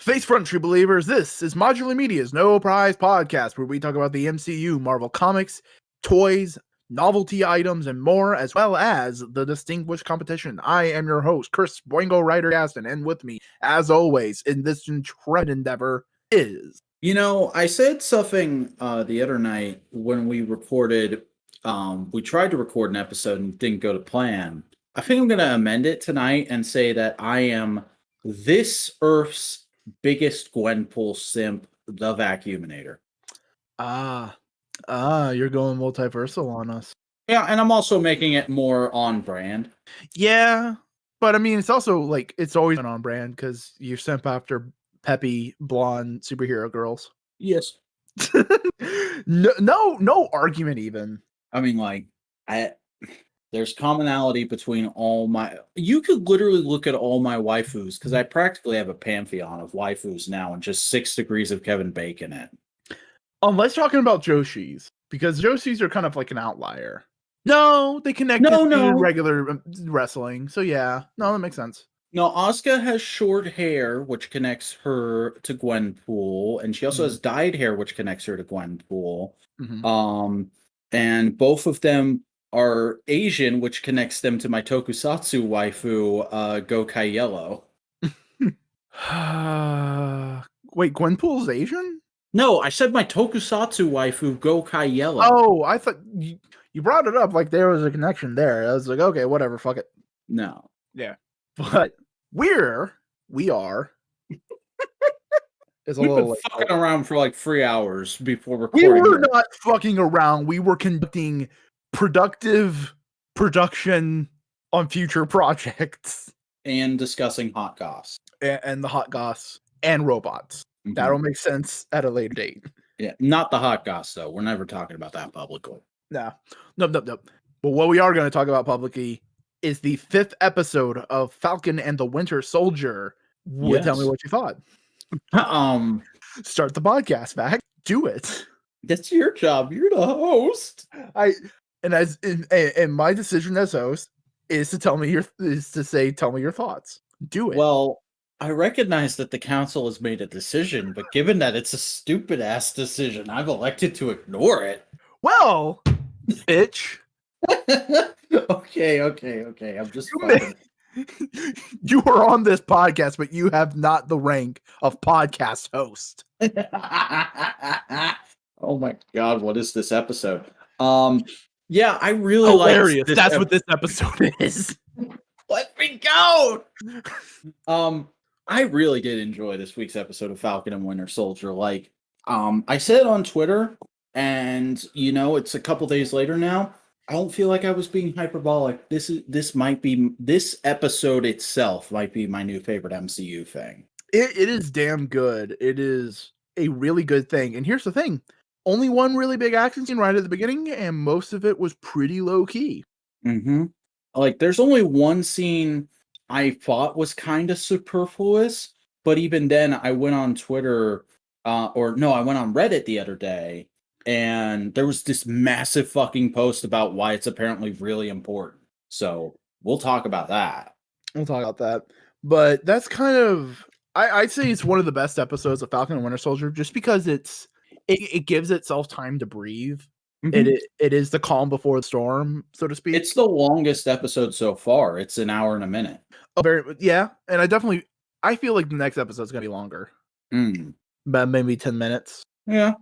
Face front, true believers. This is Modular Medias No-Prize Podcast, where we talk about the MCU, Marvel Comics, toys, novelty items, and more, as well as the distinguished competition. I am your host, Chris Gaston, and with me, as always, in this intrepid endeavor is... You know, I said something the other night when we recorded, we tried to record an episode and didn't go to plan. I think I'm going to amend it tonight and say that I am this Earth's biggest Gwenpool simp, the Vacuuminator. You're going multiversal on us. Yeah, and I'm also making it more on brand. Yeah, but I mean, it's also like, it's always been on brand because you simp after peppy, blonde superhero girls. Yes. No argument even. I mean, like, there's commonality between all my... You could literally look at all my waifus, because I practically have a pantheon of waifus now and just 6 degrees of Kevin Bacon in it. Unless talking about Joshis, because Joshis are kind of like an outlier. No, they connect to regular wrestling, so yeah. No, that makes sense. No, Asuka has short hair, which connects her to Gwenpool, and she also has dyed hair, which connects her to Gwenpool. And both of them are Asian, which connects them to my tokusatsu waifu, Gokai Yellow. Wait, Gwenpool's Asian? No, I said my tokusatsu waifu, Gokai Yellow. Oh, I thought you brought it up like there was a connection there. I was like, okay, whatever, fuck it. No. Yeah. But we are We've been fucking around for like 3 hours before recording. We were not fucking around. We were conducting productive production on future projects. And discussing hot goss. And the hot goss and robots. Mm-hmm. That'll make sense at a later date. Yeah, not the hot goss, though. We're never talking about that publicly. No. But what we are going to talk about publicly is the 5th episode of Falcon and the Winter Soldier. Yes. Tell me what you thought. Start the podcast back. Do it. That's your job. You're the host. And my decision as host is to tell me your thoughts. Do it. Well, I recognize that the council has made a decision, but given that it's a stupid ass decision, I've elected to ignore it. Well, bitch. Okay. I'm just fucking... You are on this podcast, but you have not the rank of podcast host. Oh my god, what is this episode? Yeah, I really hilarious. That's what this episode is. Let me go. I really did enjoy this week's episode of Falcon and Winter Soldier. Like, I said on Twitter, and you know, it's a couple days later now. I don't feel like I was being hyperbolic. This episode itself might be my new favorite MCU thing. It is damn good. It is a really good thing. And here's the thing. Only one really big action scene right at the beginning, and most of it was pretty low key. Mm-hmm. Like, there's only one scene I thought was kind of superfluous, but even then, I went on Twitter, I went on Reddit the other day, and there was this massive fucking post about why it's apparently really important. So we'll talk about that. But that's kind of, I'd say it's one of the best episodes of Falcon and Winter Soldier, just because it gives itself time to breathe. Mm-hmm. It is the calm before the storm, so to speak. It's the longest episode so far. It's an hour and a minute. Yeah, and I feel like the next episode's gonna be longer. But maybe 10 minutes. Yeah.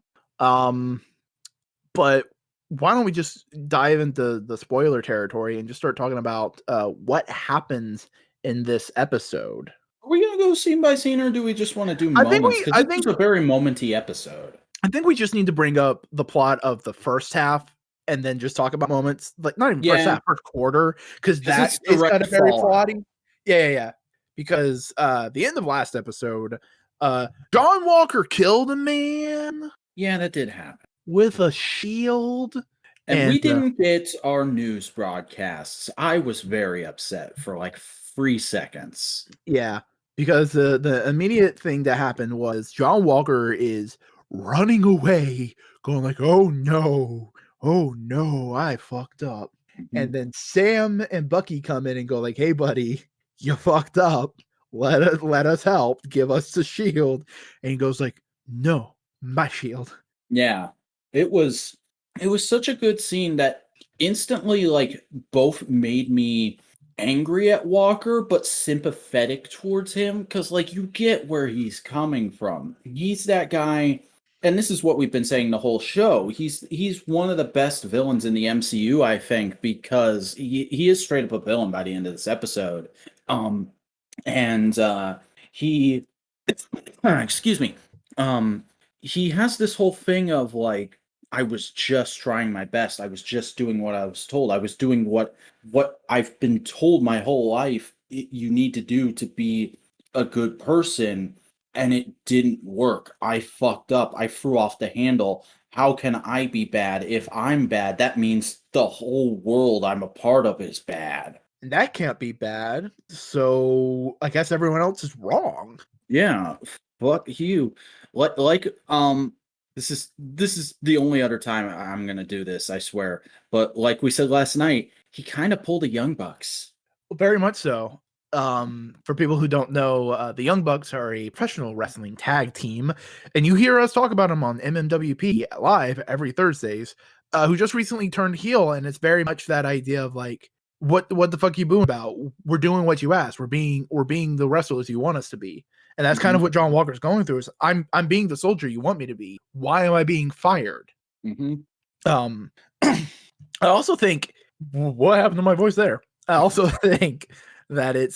But why don't we just dive into the spoiler territory and just start talking about what happens in this episode? Are we gonna go scene by scene, or do we just want to do moments? I think it's a very momenty episode. I think we just need to bring up the plot of the first half and then just talk about moments, like not even first half, first quarter, because that is kind of very plotty. Yeah. Because the end of last episode, John Walker killed a man. Yeah, that did happen. With a shield. And we didn't get our news broadcasts. I was very upset for like 3 seconds. Yeah, because the immediate thing that happened was John Walker is running away, going like, oh no, I fucked up. Mm-hmm. And then Sam and Bucky come in and go like, hey buddy, you fucked up. let us help, give us the shield. And he goes like, no, my shield. Yeah. It was such a good scene that instantly, like, both made me angry at Walker but sympathetic towards him, because like you get where he's coming from. He's that guy, and this is what we've been saying the whole show. He's one of the best villains in the MCU, I think, because he is straight up a villain by the end of this episode. And he excuse me. He has this whole thing of like, I was just trying my best. I was just doing what I was told. I was doing what I've been told my whole life you need to do to be a good person, and it didn't work. I fucked up. I threw off the handle. How can I be bad? If I'm bad, that means the whole world I'm a part of is bad. And that can't be bad. So I guess everyone else is wrong. Yeah, fuck you. This is the only other time I'm gonna do this, I swear. But like we said last night, he kind of pulled a Young Bucks. Very much so. For people who don't know, the Young Bucks are a professional wrestling tag team, and you hear us talk about them on MMWP live every Thursdays. Who just recently turned heel, and it's very much that idea of like, what the fuck you booing about? We're doing what you asked. We're being the wrestlers you want us to be. And that's kind of what John Walker's going through. Is I'm being the soldier you want me to be. Why am I being fired? I also think, what happened to my voice there? I also think that it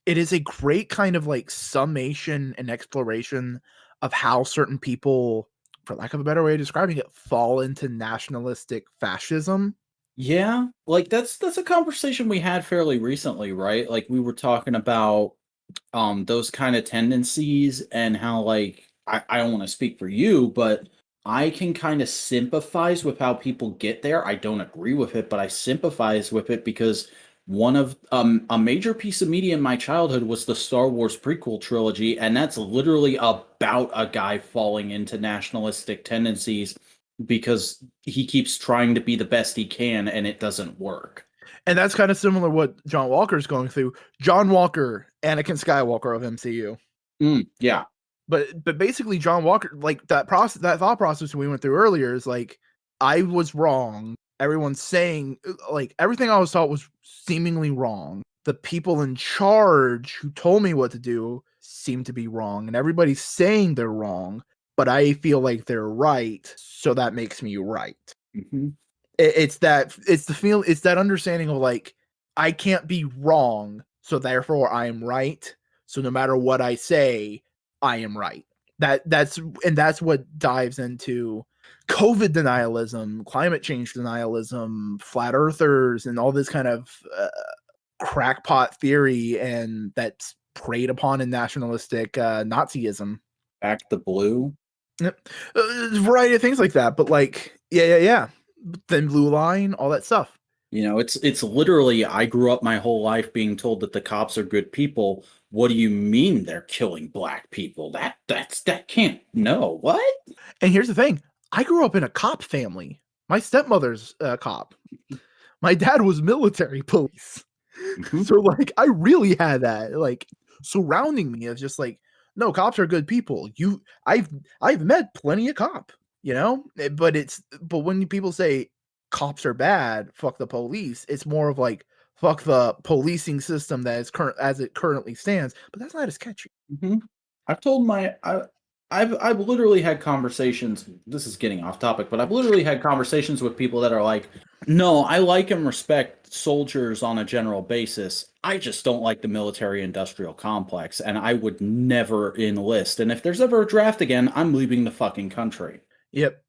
is a great kind of like summation and exploration of how certain people, for lack of a better way of describing it, fall into nationalistic fascism. Yeah, like that's a conversation we had fairly recently, right? Like we were talking about those kind of tendencies and how, like, I don't want to speak for you, but I can kind of sympathize with how people get there. I don't agree with it, but I sympathize with it because one of a major piece of media in my childhood was the Star Wars prequel trilogy, and that's literally about a guy falling into nationalistic tendencies because he keeps trying to be the best he can and it doesn't work. And that's kind of similar to what John Walker's going through. John Walker, Anakin Skywalker of MCU. Yeah. But basically John Walker, like that thought process we went through earlier is like, I was wrong. Everyone's saying, like, everything I was taught was seemingly wrong. The people in charge who told me what to do seem to be wrong, and everybody's saying they're wrong, but I feel like they're right, so that makes me right. It's that understanding of like, I can't be wrong, so therefore I am right. So no matter what I say, I am right. That's what dives into COVID denialism, climate change denialism, flat earthers, and all this kind of crackpot theory, and that's preyed upon in nationalistic Nazism. Back the blue. A variety of things like that, but like, yeah. Thin blue line, all that stuff. You know, it's literally, I grew up my whole life being told that the cops are good people. What do you mean they're killing black people? That can't, no, what? And here's the thing. I grew up in a cop family. My stepmother's a cop. My dad was military police. So like, I really had that like surrounding me. It's just like, no, cops are good people. I've met plenty of cop, you know, but when people say cops are bad, fuck the police, it's more of like, fuck the policing system that is as it currently stands. But that's not as catchy. I've literally had conversations. This is getting off topic, but I've literally had conversations with people that are like, no, I like and respect soldiers on a general basis. I just don't like the military industrial complex, and I would never enlist. And if there's ever a draft again, I'm leaving the fucking country. Yep.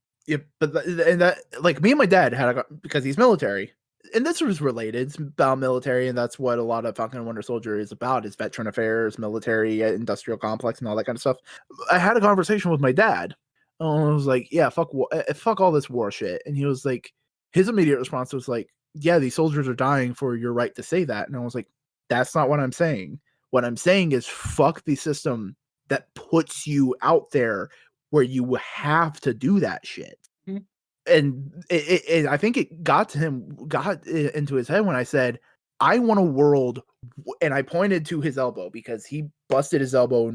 But that like me and my dad because he's military, and this was related. It's about military, and that's what a lot of Falcon and Winter Soldier is about: is veteran affairs, military, industrial complex, and all that kind of stuff. I had a conversation with my dad. I was like, "Yeah, fuck all this war shit," and he was like, his immediate response was like, "Yeah, these soldiers are dying for your right to say that," and I was like, "That's not what I'm saying. What I'm saying is fuck the system that puts you out there where you have to do that shit." And I think it got into his head when I said, I want a world and I pointed to his elbow because he busted his elbow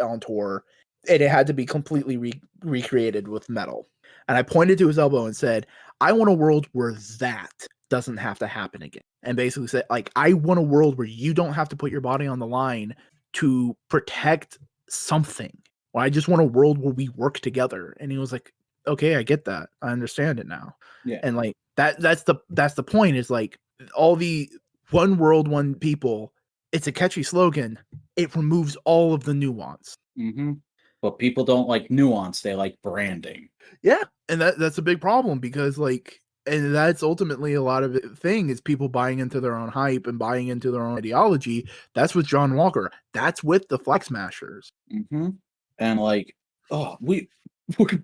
on tour, and it had to be completely recreated with metal. And I pointed to his elbow and said, I want a world where that doesn't have to happen again. And basically said, like, I want a world where you don't have to put your body on the line to protect something. Well, I just want a world where we work together. And he was like, okay, I get that. I understand it now. Yeah. And like that's the point, is like all the one world, one people. It's a catchy slogan. It removes all of the nuance. Mm-hmm. But people don't like nuance. They like branding. Yeah. And that's a big problem, because like, and that's ultimately a lot of the thing, is people buying into their own hype and buying into their own ideology. That's with John Walker. That's with the Flag Smashers. Mm-hmm. And like, oh, we're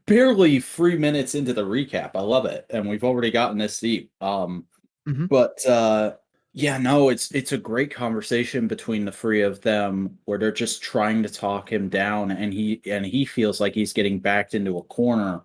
barely 3 minutes into the recap. I love it, and we've already gotten this deep. But yeah, no, it's a great conversation between the three of them, where they're just trying to talk him down, and he feels like he's getting backed into a corner.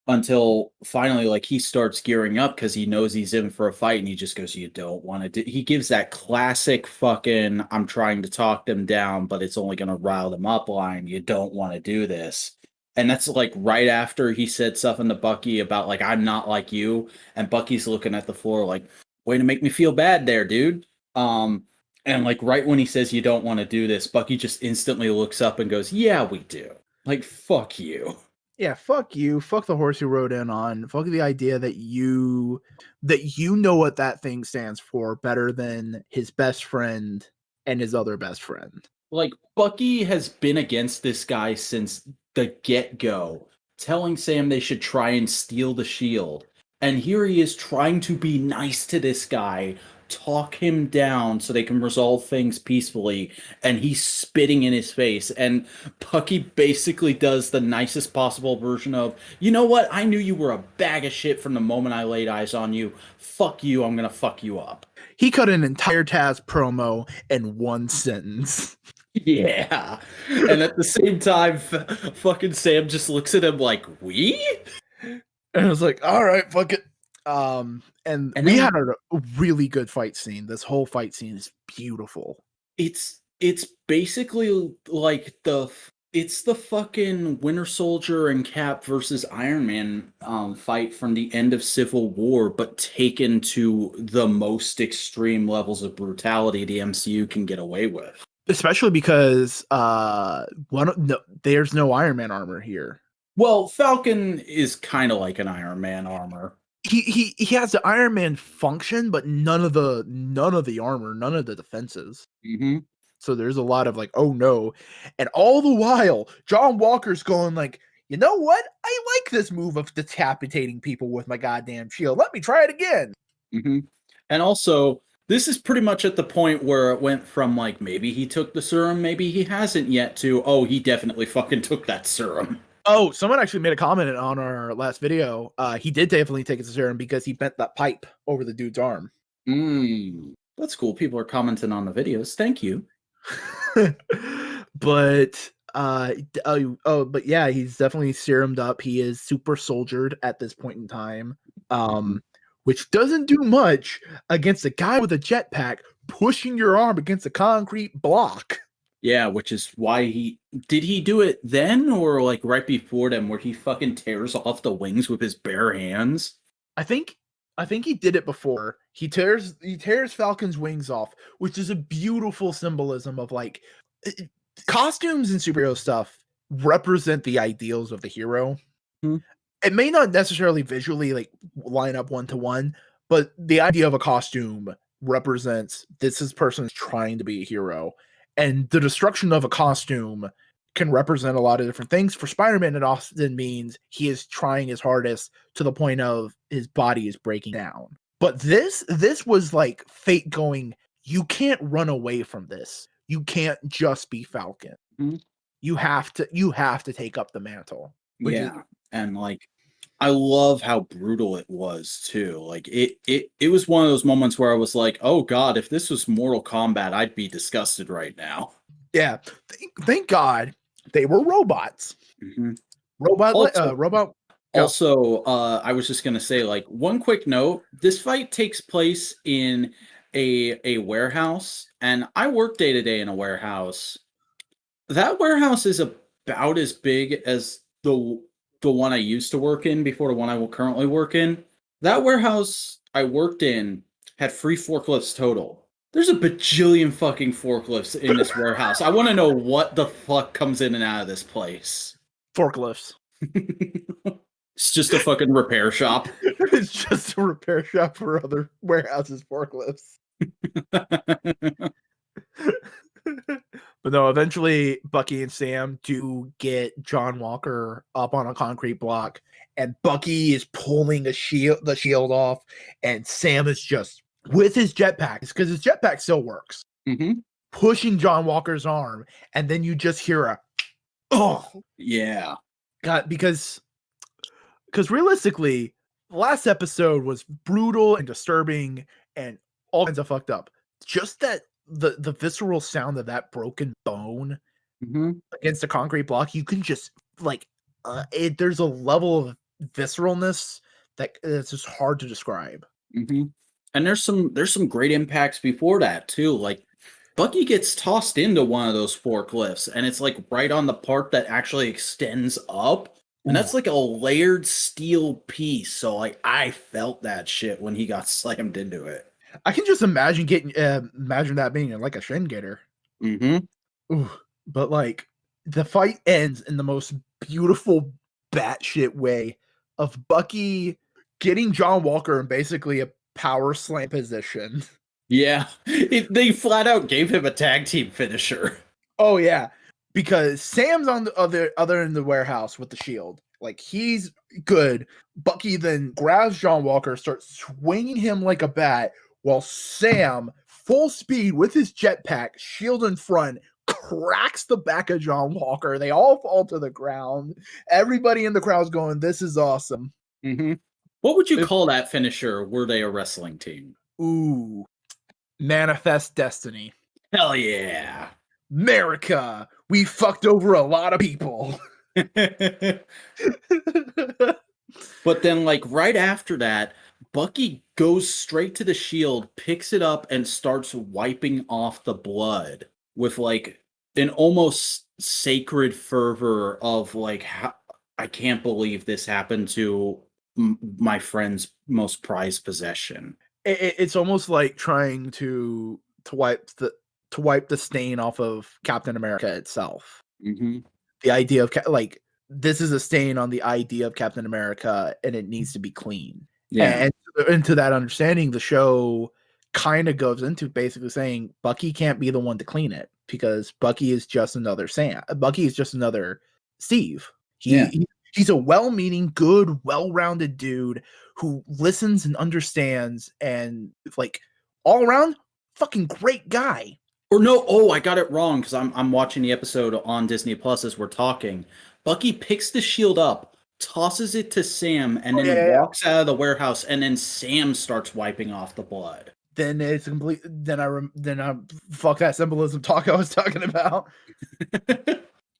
Until finally, like, he starts gearing up because he knows he's in for a fight, and he just goes, "You don't want to do." He gives that classic fucking "I'm trying to talk them down, but it's only going to rile them up" line. You don't want to do this. And that's like right after he said something to Bucky about like, "I'm not like you," and Bucky's looking at the floor like, "Way to make me feel bad there, dude." And like right when he says, "You don't want to do this," Bucky just instantly looks up and goes, "Yeah, we do." Like, fuck you. Yeah, fuck you. Fuck the horse you rode in on. Fuck the idea that you know what that thing stands for better than his best friend and his other best friend. Like, Bucky has been against this guy since the get-go, telling Sam they should try and steal the shield. And here he is trying to be nice to this guy, talk him down so they can resolve things peacefully, and he's spitting in his face. And Bucky basically does the nicest possible version of, "You know what? I knew you were a bag of shit from the moment I laid eyes on you. Fuck you, I'm gonna fuck you up." He cut an entire Taz promo in one sentence. Yeah. And at the same time, fucking Sam just looks at him like, "We?" And I was like, all right, fuck it. And we had a really good fight scene. This whole fight scene is beautiful. It's basically like it's the fucking Winter Soldier and Cap versus Iron Man fight from the end of Civil War, but taken to the most extreme levels of brutality the MCU can get away with. Especially because there's no Iron Man armor here. Well, Falcon is kind of like an Iron Man armor. He has the Iron Man function, but none of the armor, none of the defenses. Mm-hmm. So there's a lot of like, oh no. And all the while, John Walker's going like, you know what? I like this move of decapitating people with my goddamn shield. Let me try it again. Mm-hmm. And also, this is pretty much at the point where it went from like, maybe he took the serum, maybe he hasn't yet, to, oh, he definitely fucking took that serum. Oh, someone actually made a comment on our last video. He did definitely take his serum because he bent that pipe over the dude's arm. That's cool. People are commenting on the videos. Thank you. But but yeah, he's definitely serumed up. He is super soldiered at this point in time, which doesn't do much against a guy with a jetpack pushing your arm against a concrete block. Yeah, which is why did he do it then, or like right before them, where he fucking tears off the wings with his bare hands? I think he did it before. He tears Falcon's wings off, which is a beautiful symbolism of like costumes and superhero stuff represent the ideals of the hero. It may not necessarily visually like line up one to one, but the idea of a costume represents this person is trying to be a hero. And the destruction of a costume can represent a lot of different things. For Spider-Man, it often means he is trying his hardest to the point of his body is breaking down. But this was like fate going, you can't run away from this. You can't just be Falcon. You have to take up the mantle. And like, I love how brutal it was too. Like it was one of those moments where I was like, oh God, if this was Mortal Kombat, I'd be disgusted right now. Yeah. Thank God they were robots. Robot. Also, I was just going to say, like, one quick note. This fight takes place in a warehouse, and I work day to day in a warehouse. That warehouse is about as big as the one I used to work in before the one I will currently work in. That warehouse I worked in had 3 forklifts total. There's a bajillion fucking forklifts in this warehouse. I want to know what the fuck comes in and out of this place. Forklifts. It's just a fucking repair shop. It's just a repair shop for other warehouses' forklifts. But no, eventually Bucky and Sam do get John Walker up on a concrete block, and Bucky is pulling the shield off, and Sam is just with his jetpack, because his jetpack still works, pushing John Walker's arm, and then you just hear a yeah. God, because realistically, the last episode was brutal and disturbing and all kinds of fucked up. Just that the visceral sound of that broken bone against a concrete block, you can just there's a level of visceralness that it's just hard to describe. And there's some great impacts before that too. Like Bucky gets tossed into one of those forklifts, and it's like right on the part that actually extends up. And that's like a layered steel piece. So like I felt that shit when he got slammed into it. I can just imagine imagine that being like a shin gator. But like the fight ends in the most beautiful batshit way of Bucky getting John Walker in basically a power slam position. Yeah, they flat out gave him a tag team finisher. Oh yeah, because Sam's on the other end of the warehouse with the shield. Like he's good. Bucky then grabs John Walker, starts swinging him like a bat, while Sam, full speed with his jetpack, shield in front, cracks the back of John Walker. They all fall to the ground. Everybody in the crowd's going, "This is awesome." What would you call that finisher were they a wrestling team? Ooh. Manifest Destiny. Hell yeah. America, we fucked over a lot of people. But then, like, right after that, Bucky goes straight to the shield, picks it up, and starts wiping off the blood with, like, an almost sacred fervor of, like, I can't believe this happened to my friend's most prized possession. It's almost like trying to wipe the stain off of Captain America itself. The idea of this is a stain on the idea of Captain America, and it needs to be clean. Yeah, and into that understanding, the show kind of goes into basically saying Bucky can't be the one to clean it, because Bucky is just another Sam. Bucky is just another Steve. He's a well-meaning, good, well-rounded dude who listens and understands, and like all around fucking great guy. Or no, I got it wrong because I'm watching the episode on Disney Plus as we're talking. Bucky picks the shield up, tosses it to Sam, and then walks out of the warehouse, and then Sam starts wiping off the blood. Then it's complete. Then I fuck that symbolism talk I was talking about.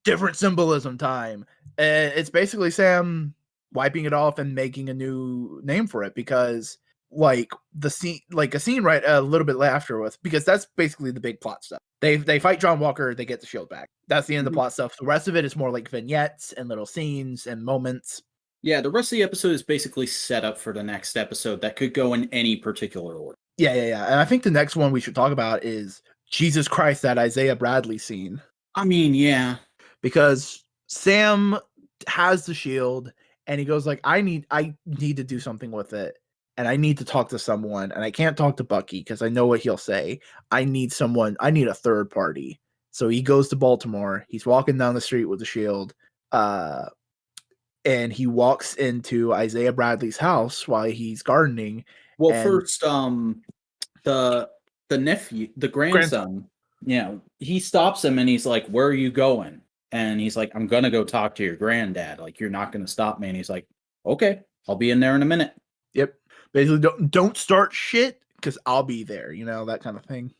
Different symbolism time. It's basically Sam wiping it off and making a new name for it, because like a scene right a little bit afterwards, because that's basically the big plot stuff. They fight John Walker, they get the shield back. That's the end of the plot stuff. The rest of it is more like vignettes and little scenes and moments. Yeah, the rest of the episode is basically set up for the next episode that could go in any particular order. Yeah. And I think the next one we should talk about is Jesus Christ, that Isaiah Bradley scene. I mean, yeah. Because Sam has the shield and he goes like, I need to do something with it. And I need to talk to someone, and I can't talk to Bucky because I know what he'll say. I need a third party. So he goes to Baltimore. He's walking down the street with the shield. And he walks into Isaiah Bradley's house while he's gardening. Well, first, the nephew, the grandson, he stops him and he's like, "Where are you going?" And he's like, "I'm going to go talk to your granddad. Like, you're not going to stop me." And he's like, "Okay, I'll be in there in a minute." Yep. Basically, don't start shit because I'll be there, that kind of thing.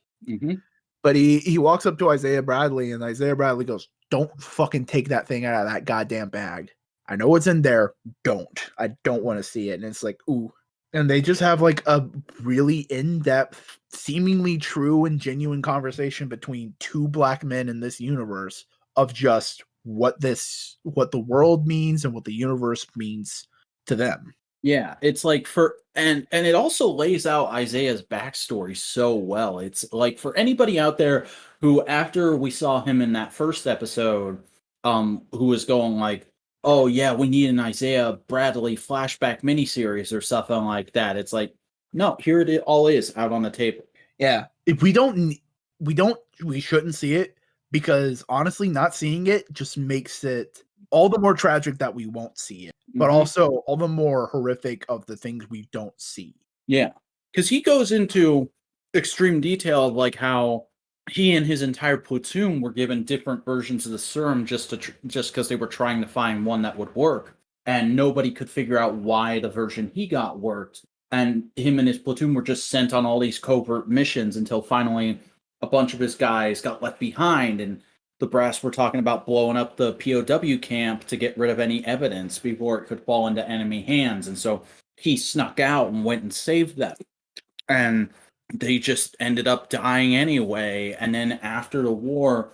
But he walks up to Isaiah Bradley, and Isaiah Bradley goes, "Don't fucking take that thing out of that goddamn bag. I know what's in there. Don't. I don't want to see it." And it's like, ooh, And they just have like a really in-depth, seemingly true and genuine conversation between two black men in this universe of just what the world means and what the universe means to them. Yeah, it's like and it also lays out Isaiah's backstory so well. It's like for anybody out there who, after we saw him in that first episode, who was going like, oh yeah, we need an Isaiah Bradley flashback miniseries or something like that. It's like, no, here it all is out on the table. Yeah. If we shouldn't see it, because honestly, not seeing it just makes it all the more tragic that we won't see it, but also all the more horrific of the things we don't see. Yeah. Because he goes into extreme detail of like how he and his entire platoon were given different versions of the serum just because they were trying to find one that would work, and nobody could figure out why the version he got worked, and him and his platoon were just sent on all these covert missions until finally a bunch of his guys got left behind, and the brass were talking about blowing up the POW camp to get rid of any evidence before it could fall into enemy hands, and so he snuck out and went and saved them. And they just ended up dying anyway. And then after the war,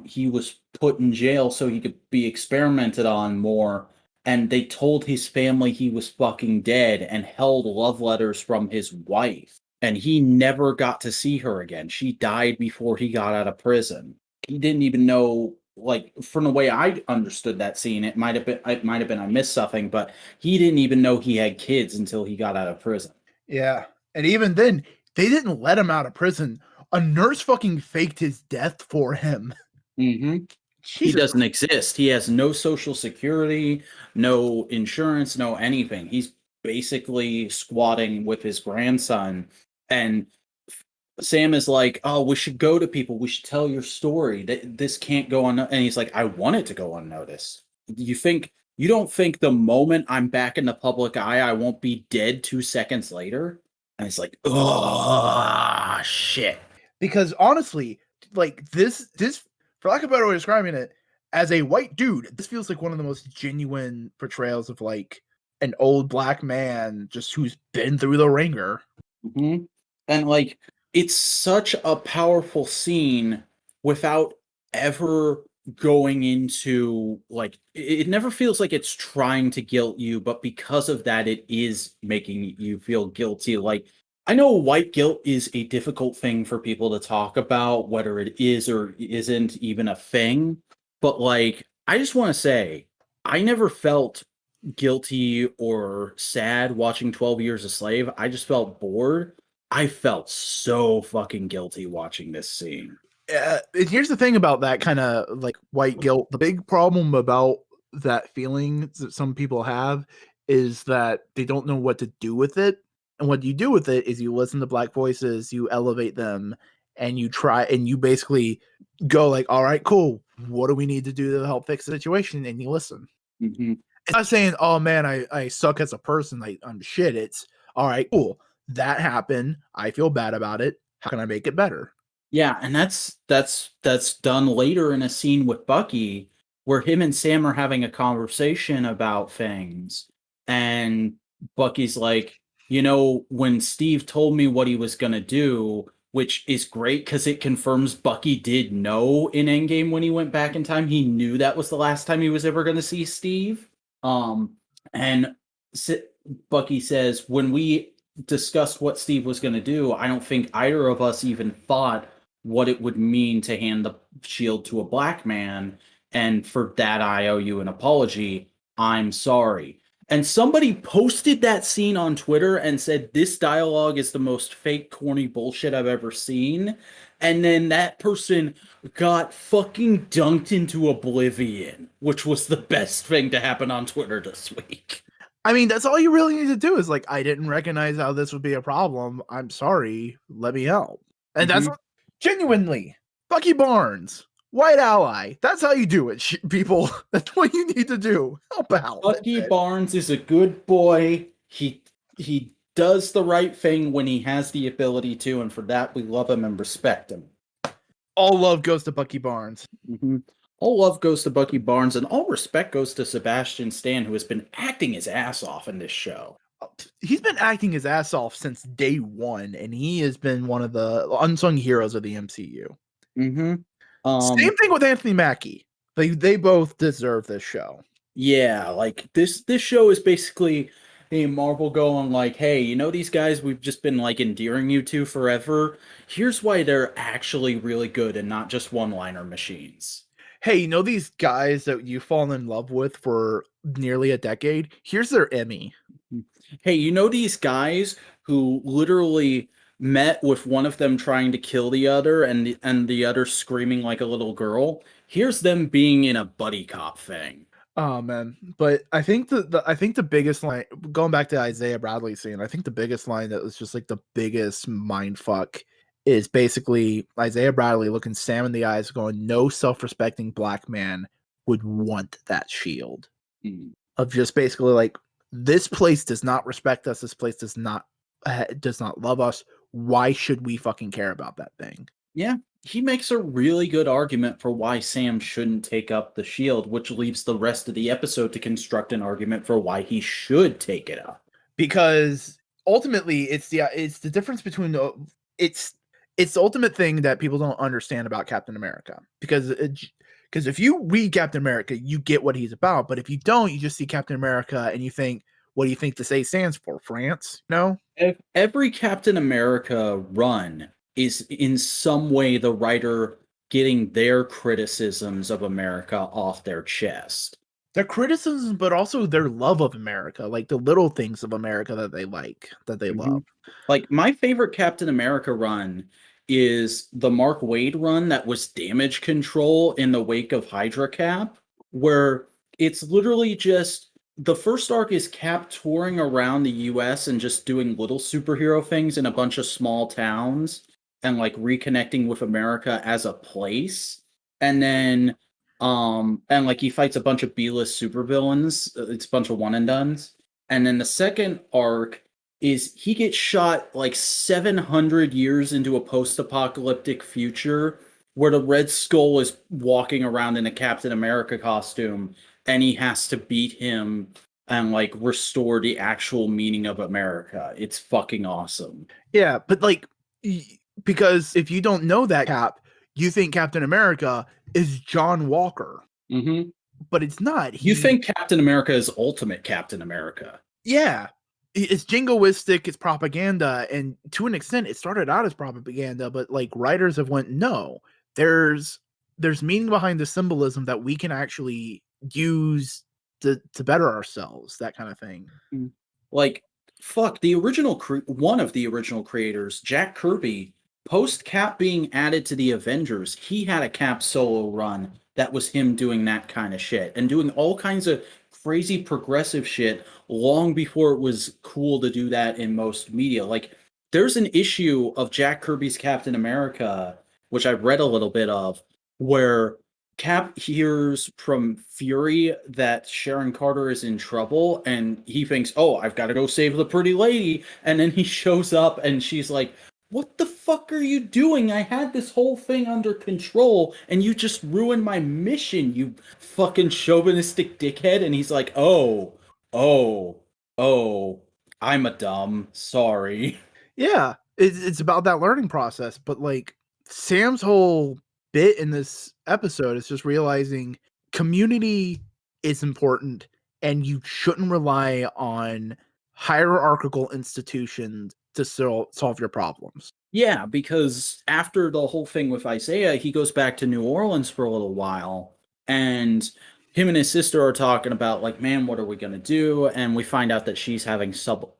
he was put in jail so he could be experimented on more. And they told his family he was fucking dead and held love letters from his wife. And he never got to see her again. She died before he got out of prison. He didn't even know, like, from the way I understood that scene, it might have been I missed something, but he didn't even know he had kids until he got out of prison. Yeah. And even then, they didn't let him out of prison. A nurse fucking faked his death for him. Mm-hmm. He doesn't exist. He has no social security, no insurance, no anything. He's basically squatting with his grandson. And Sam is like, oh, we should go to people. We should tell your story. This can't go on. And he's like, I want it to go unnoticed. You don't think the moment I'm back in the public eye, I won't be dead 2 seconds later? And it's like, oh, shit. Because honestly, like this, for lack of a better way of describing it, as a white dude, this feels like one of the most genuine portrayals of like an old black man just who's been through the ringer. Mm-hmm. And like, it's such a powerful scene without ever going into like, it never feels like it's trying to guilt you, but because of that, it is making you feel guilty. Like, I know white guilt is a difficult thing for people to talk about, whether it is or isn't even a thing. But like, I just want to say, I never felt guilty or sad watching 12 Years a Slave. I just felt bored. I felt so fucking guilty watching this scene. Here's the thing about that kind of like white guilt. The big problem about that feeling that some people have is that they don't know what to do with it. And what you do with it is you listen to black voices, you elevate them, and you try and you basically go like, all right, cool. What do we need to do to help fix the situation? And you listen. Mm-hmm. It's not saying, oh man, I suck as a person. I'm shit. It's all right, cool. That happened. I feel bad about it. How can I make it better? Yeah, and that's done later in a scene with Bucky where him and Sam are having a conversation about things, and Bucky's like, when Steve told me what he was gonna do, which is great because it confirms Bucky did know in Endgame when he went back in time, he knew that was the last time he was ever gonna see Steve. And Bucky says, when we discussed what Steve was going to do, I don't think either of us even thought what it would mean to hand the shield to a black man. And for that, I owe you an apology. I'm sorry. And somebody posted that scene on Twitter and said, this dialogue is the most fake, corny bullshit I've ever seen. And then that person got fucking dunked into oblivion, which was the best thing to happen on Twitter this week. I mean, that's all you really need to do is like, I didn't recognize how this would be a problem. I'm sorry. Let me help. And that's genuinely Bucky Barnes, white ally. That's how you do it, people. That's what you need to do. Help out. Bucky Barnes is a good boy. He does the right thing when he has the ability to, and for that, we love him and respect him. All love goes to Bucky Barnes. Mm-hmm. All love goes to Bucky Barnes, and all respect goes to Sebastian Stan, who has been acting his ass off in this show. he's been acting his ass off since day one, and he has been one of the unsung heroes of the MCU. Mm-hmm. Same thing with Anthony Mackie. They both deserve this show. Yeah, like this show is basically a Marvel going like, hey, you know these guys we've just been like endearing you to forever? Here's why they're actually really good and not just one-liner machines. Hey, you know these guys that you fall in love with for nearly a decade? Here's their Emmy. Hey, you know these guys who literally met with one of them trying to kill the other and the other screaming like a little girl? Here's them being in a buddy cop thing. Oh man, but I think the biggest line, going back to Isaiah Bradley scene, I think the biggest line that was just like the biggest mind fuck is basically Isaiah Bradley looking Sam in the eyes, going, "No self-respecting black man would want that shield." Mm. Of just basically like, this place does not respect us. This place does not love us. Why should we fucking care about that thing? Yeah, he makes a really good argument for why Sam shouldn't take up the shield, which leaves the rest of the episode to construct an argument for why he should take it up. Because ultimately, it's the difference between it's the ultimate thing that people don't understand about Captain America. Because if you read Captain America, you get what he's about. But if you don't, you just see Captain America and you think, what do you think this A stands for? France? No? Every Captain America run is in some way the writer getting their criticisms of America off their chest. Their criticisms, but also their love of America, like the little things of America that they like, that they love. Like, my favorite Captain America run is the Mark Waid run that was Damage Control in the wake of Hydra Cap, where it's literally just the first arc is Cap touring around the US and just doing little superhero things in a bunch of small towns and like reconnecting with America as a place. And then and like he fights a bunch of B-list supervillains. It's a bunch of one and dones. And then the second arc is he gets shot like 700 years into a post-apocalyptic future where the Red Skull is walking around in a Captain America costume and he has to beat him and like restore the actual meaning of America. It's fucking awesome. Yeah, but like, because if you don't know that, Cap, you think Captain America is John Walker. Mm-hmm. But it's not. You think Captain America is Ultimate Captain America. Yeah. It's jingoistic, it's propaganda, and to an extent it started out as propaganda, but like writers have went, no, there's meaning behind the symbolism that we can actually use to better ourselves, that kind of thing. Like, fuck, the original one of the original creators, Jack Kirby, post Cap being added to the Avengers, he had a Cap solo run that was him doing that kind of shit and doing all kinds of crazy progressive shit long before it was cool to do that in most media. Like, there's an issue of Jack Kirby's Captain America, which I've read a little bit of, where Cap hears from Fury that Sharon Carter is in trouble, and he thinks, oh, I've got to go save the pretty lady. And then he shows up, and she's like, what the fuck are you doing? I had this whole thing under control, and you just ruined my mission, you fucking chauvinistic dickhead. And he's like, oh, I'm a dumb. Sorry. Yeah, it's about that learning process. But like, Sam's whole bit in this episode is just realizing community is important, and you shouldn't rely on hierarchical institutions to solve your problems. Yeah, because after the whole thing with Isaiah, he goes back to New Orleans for a little while, and him and his sister are talking about, like, man, what are we going to do? And we find out that she's having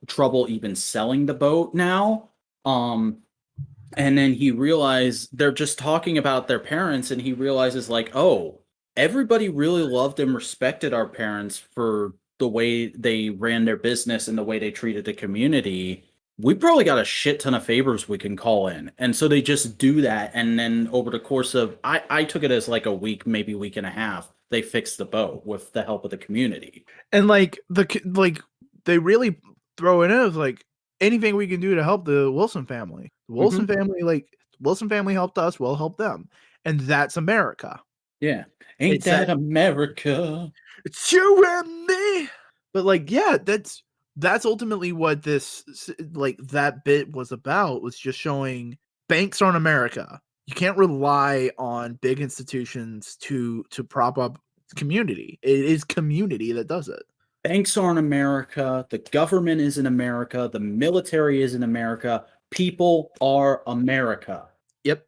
trouble even selling the boat now. And then he realizes they're just talking about their parents, and he realizes, like, oh, everybody really loved and respected our parents for the way they ran their business and the way they treated the community. We probably got a shit ton of favors we can call in. And so they just do that. And then over the course of, I took it as like a week, maybe week and a half, they fixed the boat with the help of the community. And like, they really throw it in as like, anything we can do to help the Wilson family. The Wilson family, like, Wilson family helped us, we'll help them. And that's America. Yeah. Ain't that America? It's you and me. But like, yeah, that's that's ultimately what that bit was about, was just showing banks aren't America. You can't rely on big institutions to prop up community. It is community that does it. Banks aren't America. The government isn't America. The military isn't America. People are America. Yep.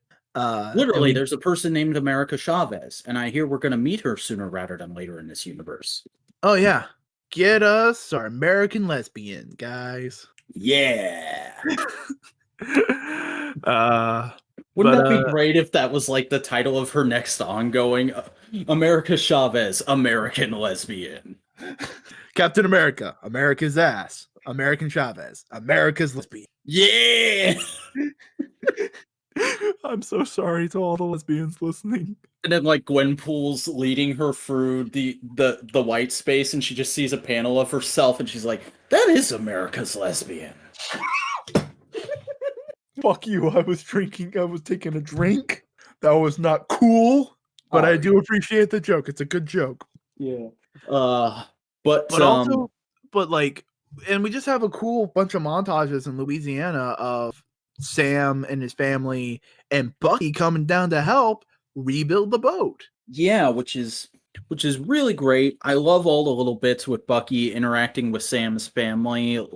Literally, there's a person named America Chavez, and I hear we're going to meet her sooner rather than later in this universe. Oh, yeah. Get us our American lesbian, guys. Yeah. Wouldn't that be great if that was like the title of her next ongoing? America Chavez, American lesbian. Captain America, America's ass. American Chavez, America's lesbian. Yeah. I'm so sorry to all the lesbians listening. And then like Gwenpool's leading her through the white space, and she just sees a panel of herself, and she's like, "That is America's lesbian." Fuck you! I was taking a drink. That was not cool, but I do appreciate the joke. It's a good joke. Yeah. And we just have a cool bunch of montages in Louisiana of Sam and his family and Bucky coming down to help rebuild the boat. Yeah, which is really great. I love all the little bits with Bucky interacting with Sam's family,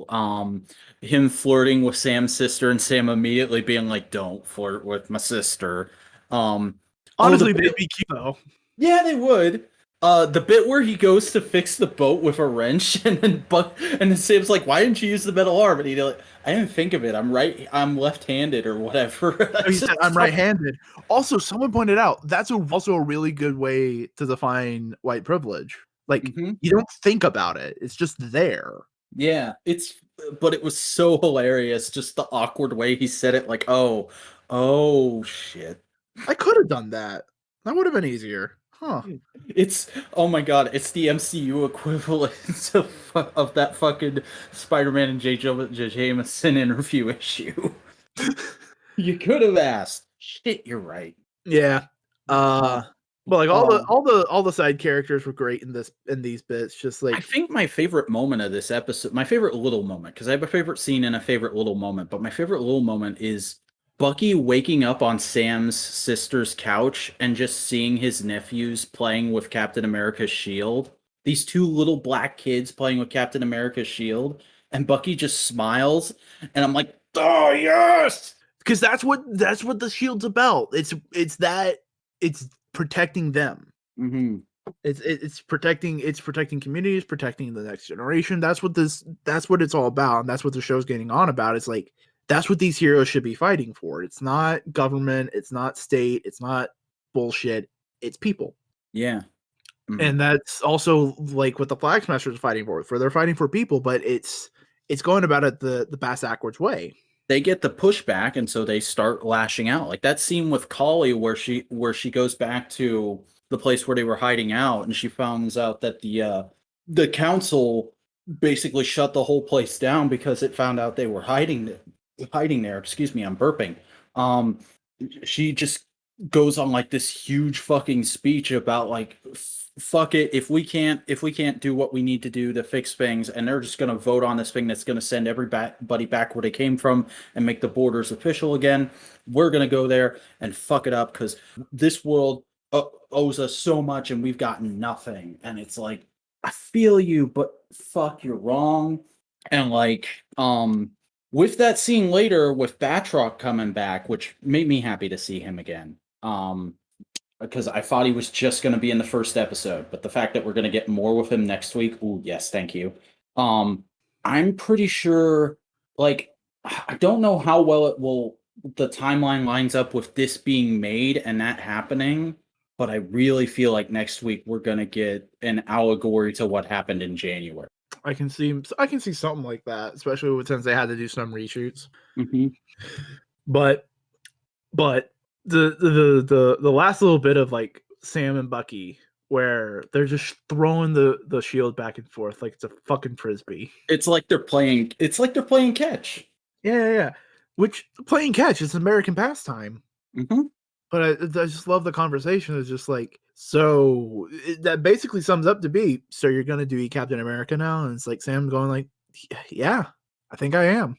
him flirting with Sam's sister, and Sam immediately being like, "Don't flirt with my sister." Honestly, they'd be cute though. Yeah, they would. The bit where he goes to fix the boat with a wrench, and then Sam's like, "Why didn't you use the metal arm?" And he's like, "I didn't think of it. I'm left-handed or whatever." He said, "I'm right-handed." Also, someone pointed out that's also a really good way to define white privilege. Like, you don't think about it; it's just there. Yeah, but it was so hilarious, just the awkward way he said it. Like, oh shit, I could have done that. That would have been easier. Huh. Oh my god, it's the MCU equivalent of that fucking Spider-Man and J. Jonah Jameson interview issue. You could have asked. Shit, you're right. Yeah. But like all the side characters were great in these bits. Just like, I think my favorite moment of this episode, my favorite little moment, because I have a favorite scene and a favorite little moment, but my favorite little moment is Bucky waking up on Sam's sister's couch and just seeing his nephews playing with Captain America's shield. These two little black kids playing with Captain America's shield, and Bucky just smiles, and I'm like, "Oh yes!" Because that's what the shield's about. It's protecting them. Mm-hmm. It's protecting communities, protecting the next generation. That's what it's all about, and that's what the show's getting on about. It's like, that's what these heroes should be fighting for. It's not government, it's not state, it's not bullshit, it's people. Yeah. Mm-hmm. And that's also like what the Flag Smashers are fighting for. They're fighting for people, but it's going about it the bass-ackwards way. They get the pushback, and so they start lashing out. Like that scene with Kali where she goes back to the place where they were hiding out, and she finds out that the council basically shut the whole place down because it found out they were hiding there. Excuse me, I'm burping. She just goes on like this huge fucking speech about like, fuck it, if we can't do what we need to do to fix things, and they're just going to vote on this thing that's going to send everybody back where they came from and make the borders official again, we're going to go there and fuck it up because this world owes us so much and we've gotten nothing. And it's like, I feel you, but fuck, you're wrong. And like, with that scene later with Batroc coming back, which made me happy to see him again, because I thought he was just going to be in the first episode, but the fact that we're going to get more with him next week, ooh, yes, thank you. I'm pretty sure, like, I don't know how well the timeline lines up with this being made and that happening, but I really feel like next week we're going to get an allegory to what happened in January. I can see something like that, especially since they had to do some reshoots. Mm-hmm. But the last little bit of like Sam and Bucky where they're just throwing the shield back and forth like it's a fucking frisbee. It's like they're playing catch. Yeah. Which playing catch is an American pastime. Mm-hmm. But I just love the conversation. It's just like, so that basically sums up to be, so you're going to do Captain America now? And it's like Sam going like, Yeah, I think I am.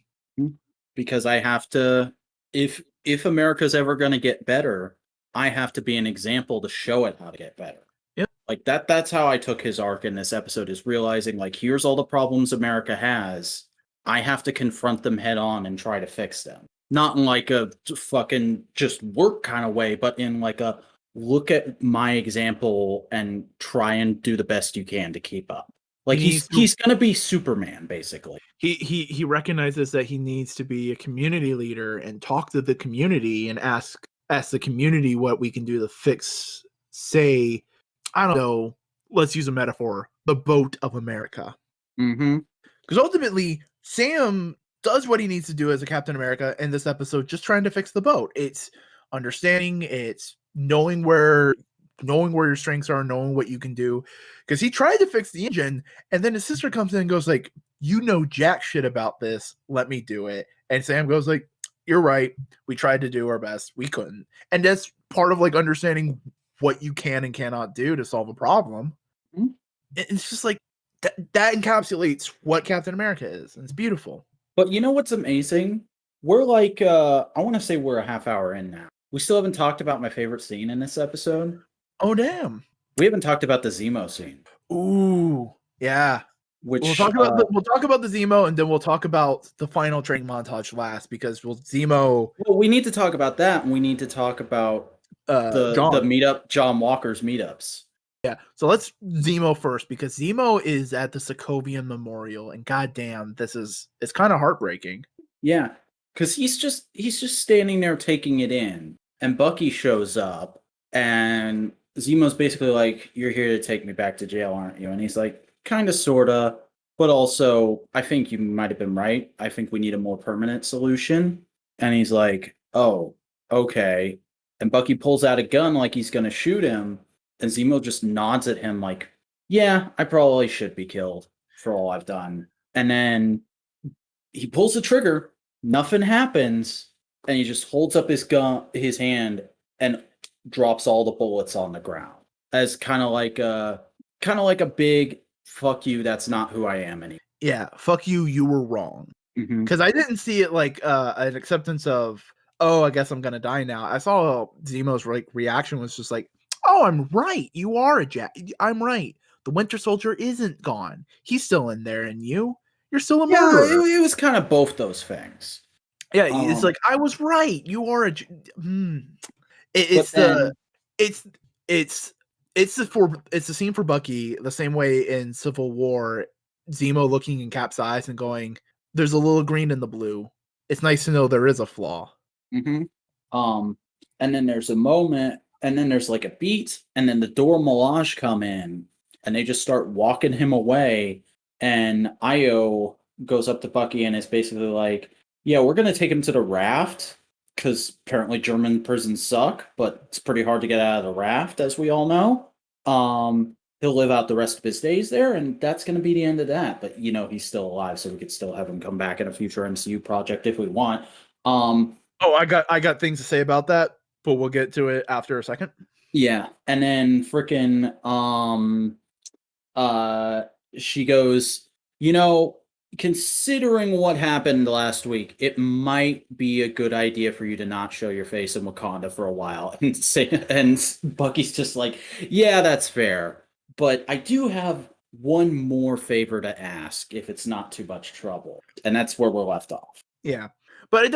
Because I have to, if America's ever going to get better, I have to be an example to show it how to get better. Yep. Like that's how I took his arc in this episode, is realizing like, here's all the problems America has. I have to confront them head on and try to fix them. Not in like a fucking just work kind of way, but in like a look at my example and try and do the best you can to keep up. Like he's gonna be Superman, basically. He recognizes that he needs to be a community leader and talk to the community and ask the community what we can do to fix, say, I don't know, let's use a metaphor, the boat of America. Because ultimately, Sam does what he needs to do as a Captain America in this episode, just trying to fix the boat. It's understanding, it's knowing where your strengths are, knowing what you can do. Because he tried to fix the engine, and then his sister comes in and goes like, you know jack shit about this, let me do it. And Sam goes like, you're right, we tried to do our best, we couldn't. And that's part of like understanding what you can and cannot do to solve a problem. It's just like that encapsulates what Captain America is, and it's beautiful. But you know what's amazing? We're like, I want to say we're a half hour in now. We still haven't talked about my favorite scene in this episode. Oh, damn. We haven't talked about the Zemo scene. Ooh, yeah. Which we'll talk about the Zemo, and then we'll talk about the final training montage last, because Zemo. Well, we need to talk about that, and we need to talk about the meetup, John Walker's meetups. Yeah, so let's Zemo first, because Zemo is at the Sokovian Memorial, and goddamn, it's kind of heartbreaking. Yeah, because he's just standing there taking it in, and Bucky shows up, and Zemo's basically like, "You're here to take me back to jail, aren't you?" And he's like, "Kind of, sorta, but also, I think you might have been right. I think we need a more permanent solution." And he's like, "Oh, okay." And Bucky pulls out a gun like he's gonna shoot him. And Zemo just nods at him like, yeah, I probably should be killed for all I've done. And then he pulls the trigger, nothing happens, and he just holds up his hand and drops all the bullets on the ground as kind of like a big fuck you, that's not who I am anymore. Yeah, fuck you, you were wrong. Because I didn't see it like an acceptance of, oh, I guess I'm gonna die now. I saw Zemo's reaction was just like, oh, I'm right. You are a Jack. I'm right. The Winter Soldier isn't gone. He's still in there, and you're still a murderer. Yeah, it was kind of both those things. Yeah, it's like, I was right. You are a. It's the scene for Bucky the same way in Civil War. Zemo looking in Cap's eyes and going, "There's a little green in the blue. It's nice to know there is a flaw." And then there's a moment. And then there's like a beat, and then the Dora Milaje come in, and they just start walking him away. And Io goes up to Bucky and is basically like, yeah, we're going to take him to the raft, because apparently German prisons suck, but it's pretty hard to get out of the raft, as we all know. He'll live out the rest of his days there, and that's going to be the end of that. But, you know, he's still alive, so we could still have him come back in a future MCU project if we want. I got things to say about that, but we'll get to it after a second. Yeah. And then frickin' she goes, you know, considering what happened last week, it might be a good idea for you to not show your face in Wakanda for a while. And Bucky's just like, yeah, that's fair. But I do have one more favor to ask, if it's not too much trouble. And that's where we're left off. Yeah. But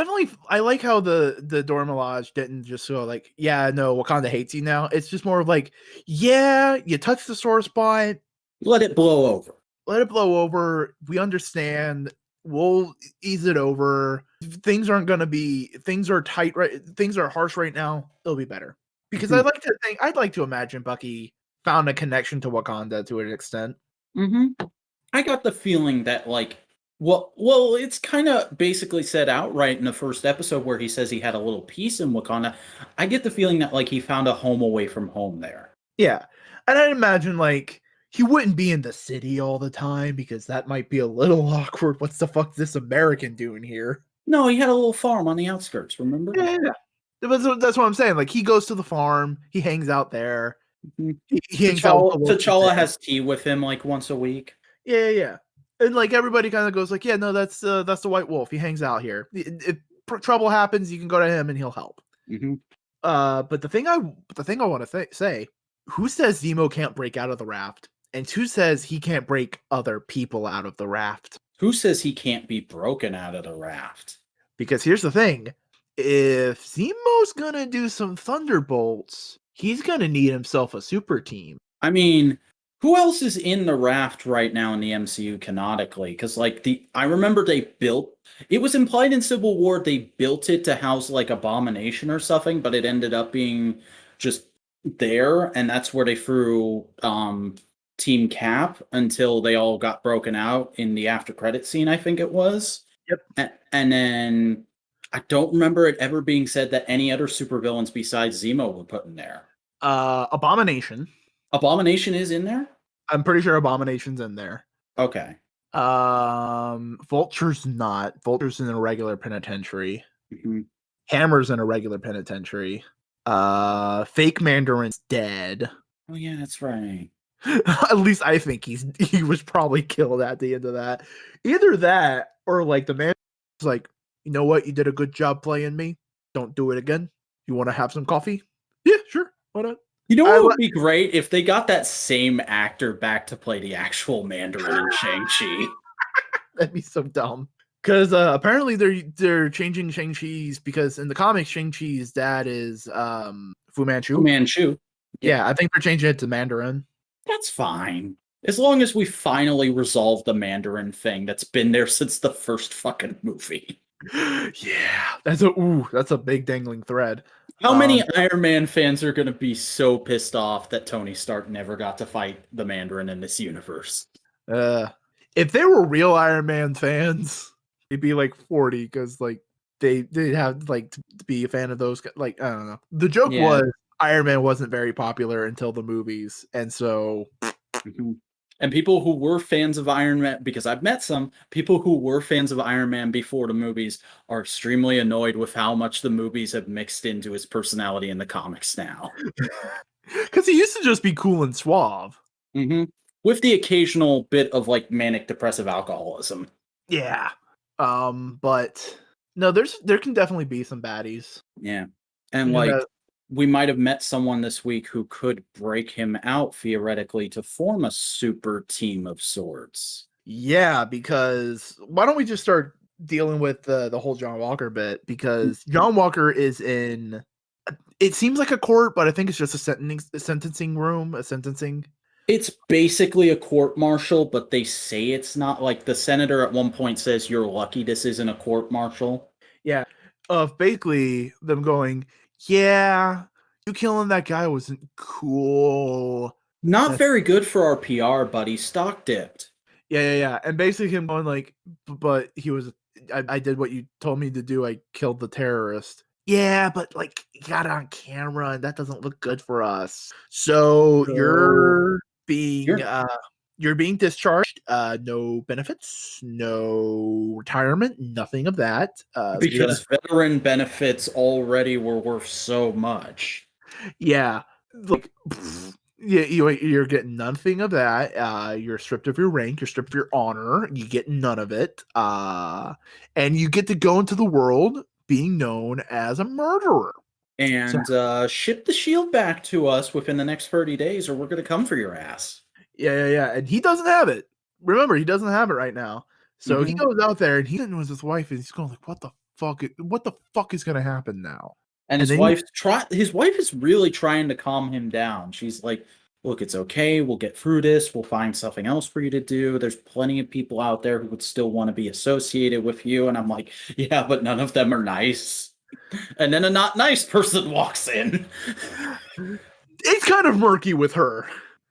I like how the Dora Milaje didn't just go like, yeah, no, Wakanda hates you now. It's just more of like, yeah, you touched the sore spot. Let it blow over. Let it blow over. We understand. We'll ease it over. Things are tight, right? Things are harsh right now. It'll be better. Because I'd like to imagine Bucky found a connection to Wakanda to an extent. I got the feeling that well, it's kind of basically said outright in the first episode where he says he had a little peace in Wakanda. I get the feeling that he found a home away from home there. Yeah. And I'd imagine he wouldn't be in the city all the time, because that might be a little awkward. What's the fuck this American doing here? No, he had a little farm on the outskirts, remember? Yeah. That's what I'm saying. He goes to the farm, he hangs out there. He hangs out. T'Challa has tea with him once a week. Yeah. And like everybody kind of goes like, yeah, no, that's the White Wolf. He hangs out here. If trouble happens, you can go to him and he'll help. Mm-hmm. But the thing I want to say, who says Zemo can't break out of the raft, and who says he can't break other people out of the raft? Who says he can't be broken out of the raft? Because here's the thing: if Zemo's gonna do some thunderbolts, he's gonna need himself a super team. I mean, who else is in the raft right now in the MCU canonically? Because I remember it was implied in Civil War they built it to house like Abomination or something, but it ended up being just there, and that's where they threw Team Cap until they all got broken out in the after credit scene, I think it was. Yep. And then I don't remember it ever being said that any other supervillains besides Zemo were put in there. Abomination. Abomination is in there? I'm pretty sure Abomination's in there. Okay. Vulture's not. Vulture's in a regular penitentiary. Mm-hmm. Hammer's in a regular penitentiary. Fake Mandarin's dead. Oh yeah, that's right. At least I think he was probably killed at the end of that. Either that or like the man was like, you know what, you did a good job playing me. Don't do it again. You want to have some coffee? Yeah, sure. Why not? You know what would be great if they got that same actor back to play the actual Mandarin in Shang-Chi. That'd be so dumb. Because apparently they're changing Shang-Chi's because in the comics Shang-Chi's dad is Fu Manchu. Fu Manchu. Yeah, I think they're changing it to Mandarin. That's fine. As long as we finally resolve the Mandarin thing that's been there since the first fucking movie. Yeah, that's a big dangling thread. How many Iron Man fans are going to be so pissed off that Tony Stark never got to fight the Mandarin in this universe? If they were real Iron Man fans, it'd be like 40 because like they'd have like to be a fan of those. Like I don't know. The joke was Iron Man wasn't very popular until the movies, and so. And people who were fans of Iron Man, because I've met some people who were fans of Iron Man before the movies, are extremely annoyed with how much the movies have mixed into his personality in the comics now. Because he used to just be cool and suave. Mm-hmm. With the occasional bit of like manic depressive alcoholism. Yeah. But no, there can definitely be some baddies. Yeah. And we might have met someone this week who could break him out theoretically to form a super team of sorts. Yeah, because why don't we just start dealing with the whole John Walker bit? Because John Walker is in, it seems like a court, but I think it's just a sentencing room, It's basically a court-martial, but they say it's not. Like the senator at one point says, "You're lucky this isn't a court-martial." Yeah, of basically them going, yeah, you killing that guy wasn't cool. Not very good for our PR, buddy. Stock dipped. Yeah. And basically him going like, but he was, I did what you told me to do. I killed the terrorist. Yeah, but like you got it on camera and that doesn't look good for us. So you're being discharged. No benefits, no retirement, nothing of that. Because veteran benefits already were worth so much. Yeah, like you're getting nothing of that. You're stripped of your rank. You're stripped of your honor. You get none of it. And you get to go into the world being known as a murderer. And ship the shield back to us within the next 30 days, or we're going to come for your ass. Yeah. And he doesn't have it. Remember, he doesn't have it right now. So he goes out there and he's sitting with his wife and he's going like, what the fuck is going to happen now? And his wife is really trying to calm him down. She's like, look, it's okay. We'll get through this. We'll find something else for you to do. There's plenty of people out there who would still want to be associated with you. And I'm like, yeah, but none of them are nice. And then a not nice person walks in. It's kind of murky with her.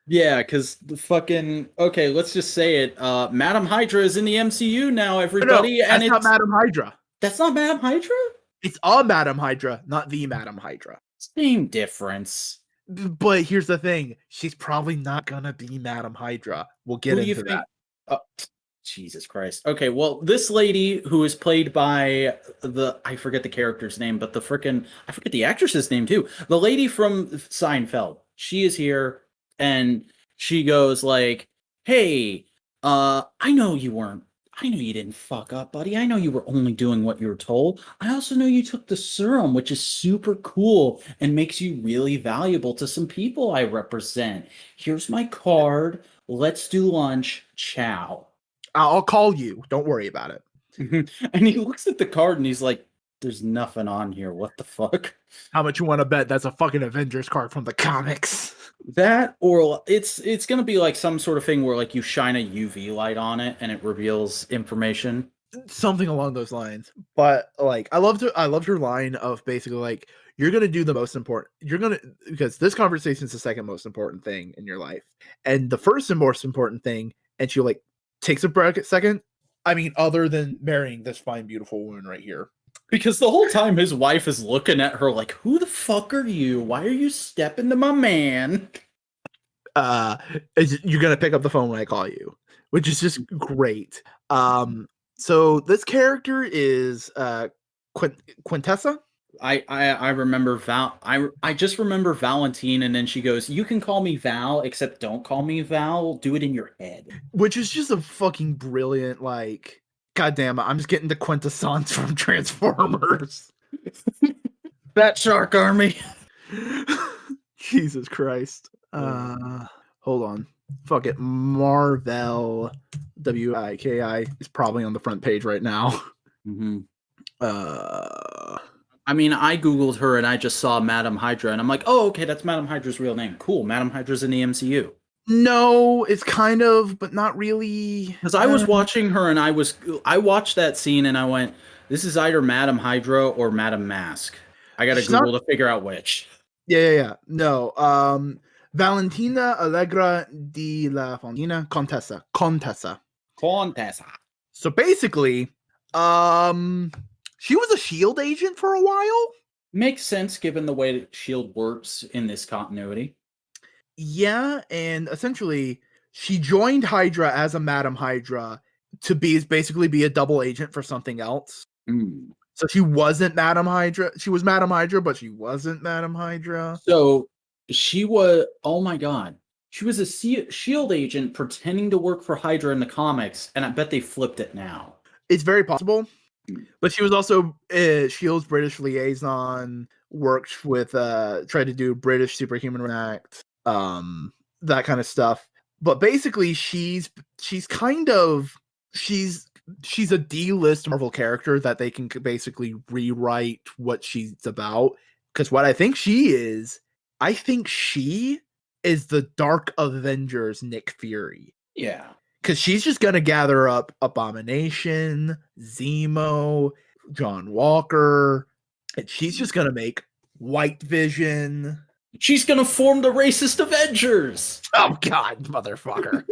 Yeah, because the fucking... Okay, let's just say it. Madam Hydra is in the MCU now, everybody. No, that's not Madam Hydra. That's not Madam Hydra? It's a Madam Hydra, not the Madam Hydra. Same difference. But here's the thing. She's probably not going to be Madam Hydra. We'll get into that. Oh, Jesus Christ. Okay, well, this lady who is played by I forget the character's name, but I forget the actress's name too. The lady from Seinfeld. She is here and she goes like, hey, I know you weren't. I know you didn't fuck up, buddy. I know you were only doing what you were told. I also know you took the serum, which is super cool and makes you really valuable to some people I represent. Here's my card. Let's do lunch. Ciao. I'll call you. Don't worry about it. And he looks at the card and he's like, there's nothing on here. What the fuck? How much you want to bet that's a fucking Avengers card from the comics? That, or it's gonna be like some sort of thing where like you shine a UV light on it and it reveals information. Something along those lines. But like I loved your line of basically like you're gonna do the most important because this conversation is the second most important thing in your life. And the first and most important thing, and she like takes a break second. I mean, other than marrying this fine, beautiful woman right here. Because the whole time his wife is looking at her like, who the fuck are you? Why are you stepping to my man? You're gonna pick up the phone when I call you, which is just great. So this character is Quintessa. I remember Val. I just remember Valentine, and then she goes, "You can call me Val, except don't call me Val. Do it in your head." Which is just a fucking brilliant, like, goddamn, I'm just getting the quintessence from Transformers. That Shark Army. Jesus Christ. Hold on. Fuck it. Marvel Wiki is probably on the front page right now. Mm-hmm. I mean, I googled her and I just saw Madam Hydra, and I'm like, oh, okay, that's Madam Hydra's real name. Cool, Madam Hydra's in the MCU. No, it's kind of, but not really. Because I was watching her and I watched that scene and I went, this is either Madam Hydra or Madam Mask. I gotta Google to figure out which. Yeah. No. Valentina Allegra di la Fontina, Contessa. So basically, she was a SHIELD agent for a while. Makes sense given the way that SHIELD works in this continuity. Yeah, and essentially, she joined Hydra as a Madam Hydra to basically be a double agent for something else. So she wasn't Madam Hydra. She was Madam Hydra, but she wasn't Madam Hydra. So she was, oh my god. She was a SHIELD agent pretending to work for Hydra in the comics, and I bet they flipped it now. It's very possible. But she was also SHIELD's British liaison, worked with, tried to do British Superhuman Act, that kind of stuff. But basically, she's a D-list Marvel character that they can basically rewrite what she's about. Because what I think she is the Dark Avengers Nick Fury. Yeah. Because she's just going to gather up Abomination, Zemo, John Walker, and she's just going to make White Vision. She's going to form the racist Avengers. Oh, God, motherfucker.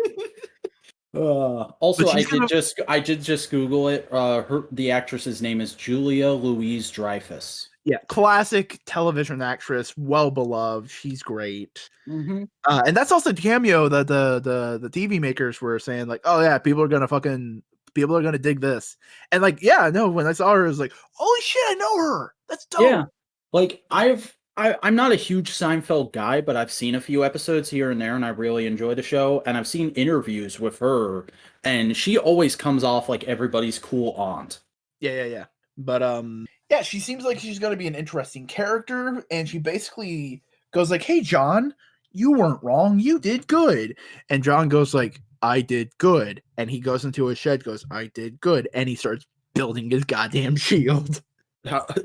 Also, I did just Google it. The actress's name is Julia Louis-Dreyfus. Yeah, classic television actress, well beloved. She's great. Mm-hmm. And that's also the cameo that the TV makers were saying, like, oh yeah, people are gonna dig this. And like, yeah, no, when I saw her, I was like, holy shit, I know her. That's dope. Yeah, like I'm not a huge Seinfeld guy, but I've seen a few episodes here and there, and I really enjoy the show. And I've seen interviews with her, and she always comes off like everybody's cool aunt. Yeah. But yeah, she seems like she's gonna be an interesting character, and she basically goes like, hey John, you weren't wrong, you did good. And John goes like, I did good. And he goes into his shed, goes, I did good, and he starts building his goddamn shield.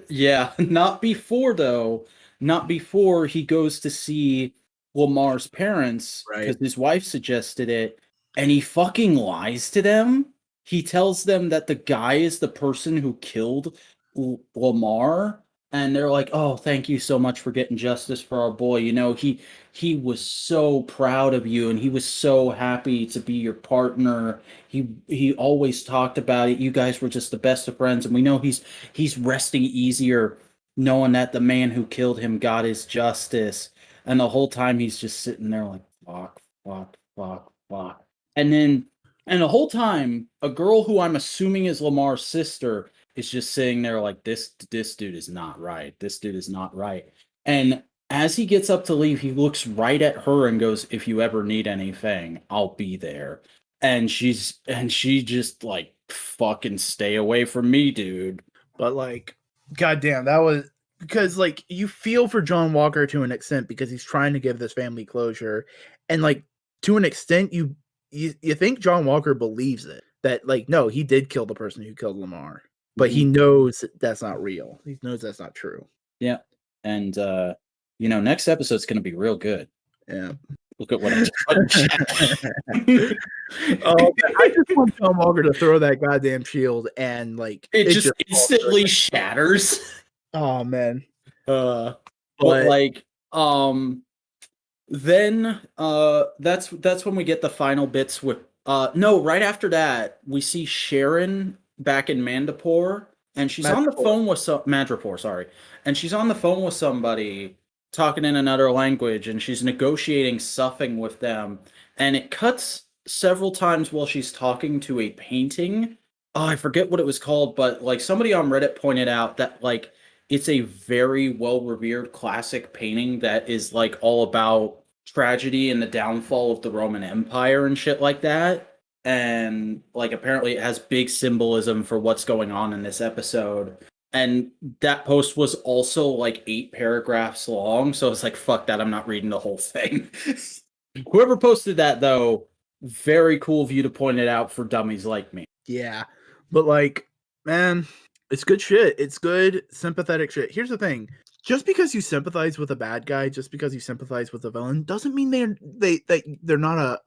Yeah, not before though. Not before he goes to see Lamar's parents, because his wife suggested it, and he fucking lies to them. He tells them that the guy is the person who killed Lamar, and they're like, oh, thank you so much for getting justice for our boy. You know, he was so proud of you, and he was so happy to be your partner. He always talked about it. You guys were just the best of friends, and we know he's resting easier knowing that the man who killed him got his justice. And the whole time he's just sitting there like, fuck. And the whole time, a girl who I'm assuming is Lamar's sister is just sitting there like, this dude is not right. This dude is not right. And as he gets up to leave, he looks right at her and goes, if you ever need anything, I'll be there. and she just like, fucking stay away from me, dude. But like, goddamn, that was because like you feel for John Walker to an extent because he's trying to give this family closure, and like to an extent you think John Walker believes it, that like no, he did kill the person who killed Lamar, but he knows that's not real. He knows that's not true. Yeah, and next episode's gonna be real good. Yeah. Look at what I just I just want John Walker to throw that goddamn shield and like it just instantly shatters. Oh man. But like then that's when we get the final bits with no, right after that we see Sharon back in Mandapore, and she's on the phone with Madripoor, sorry. And she's on the phone with somebody talking in another language, and she's negotiating stuffing with them, and it cuts several times while she's talking to a painting. Oh, I forget what it was called, but like somebody on Reddit pointed out that like it's a very well-revered classic painting that is like all about tragedy and the downfall of the Roman Empire and shit like that. And like apparently it has big symbolism for what's going on in this episode. And that post was also like 8 paragraphs long, so it's like, fuck that, I'm not reading the whole thing. Whoever posted that, though, very cool of you to point it out for dummies like me. Yeah, but like, man, it's good shit. It's good, sympathetic shit. Here's the thing. Just because you sympathize with a bad guy, just because you sympathize with a villain, doesn't mean they're not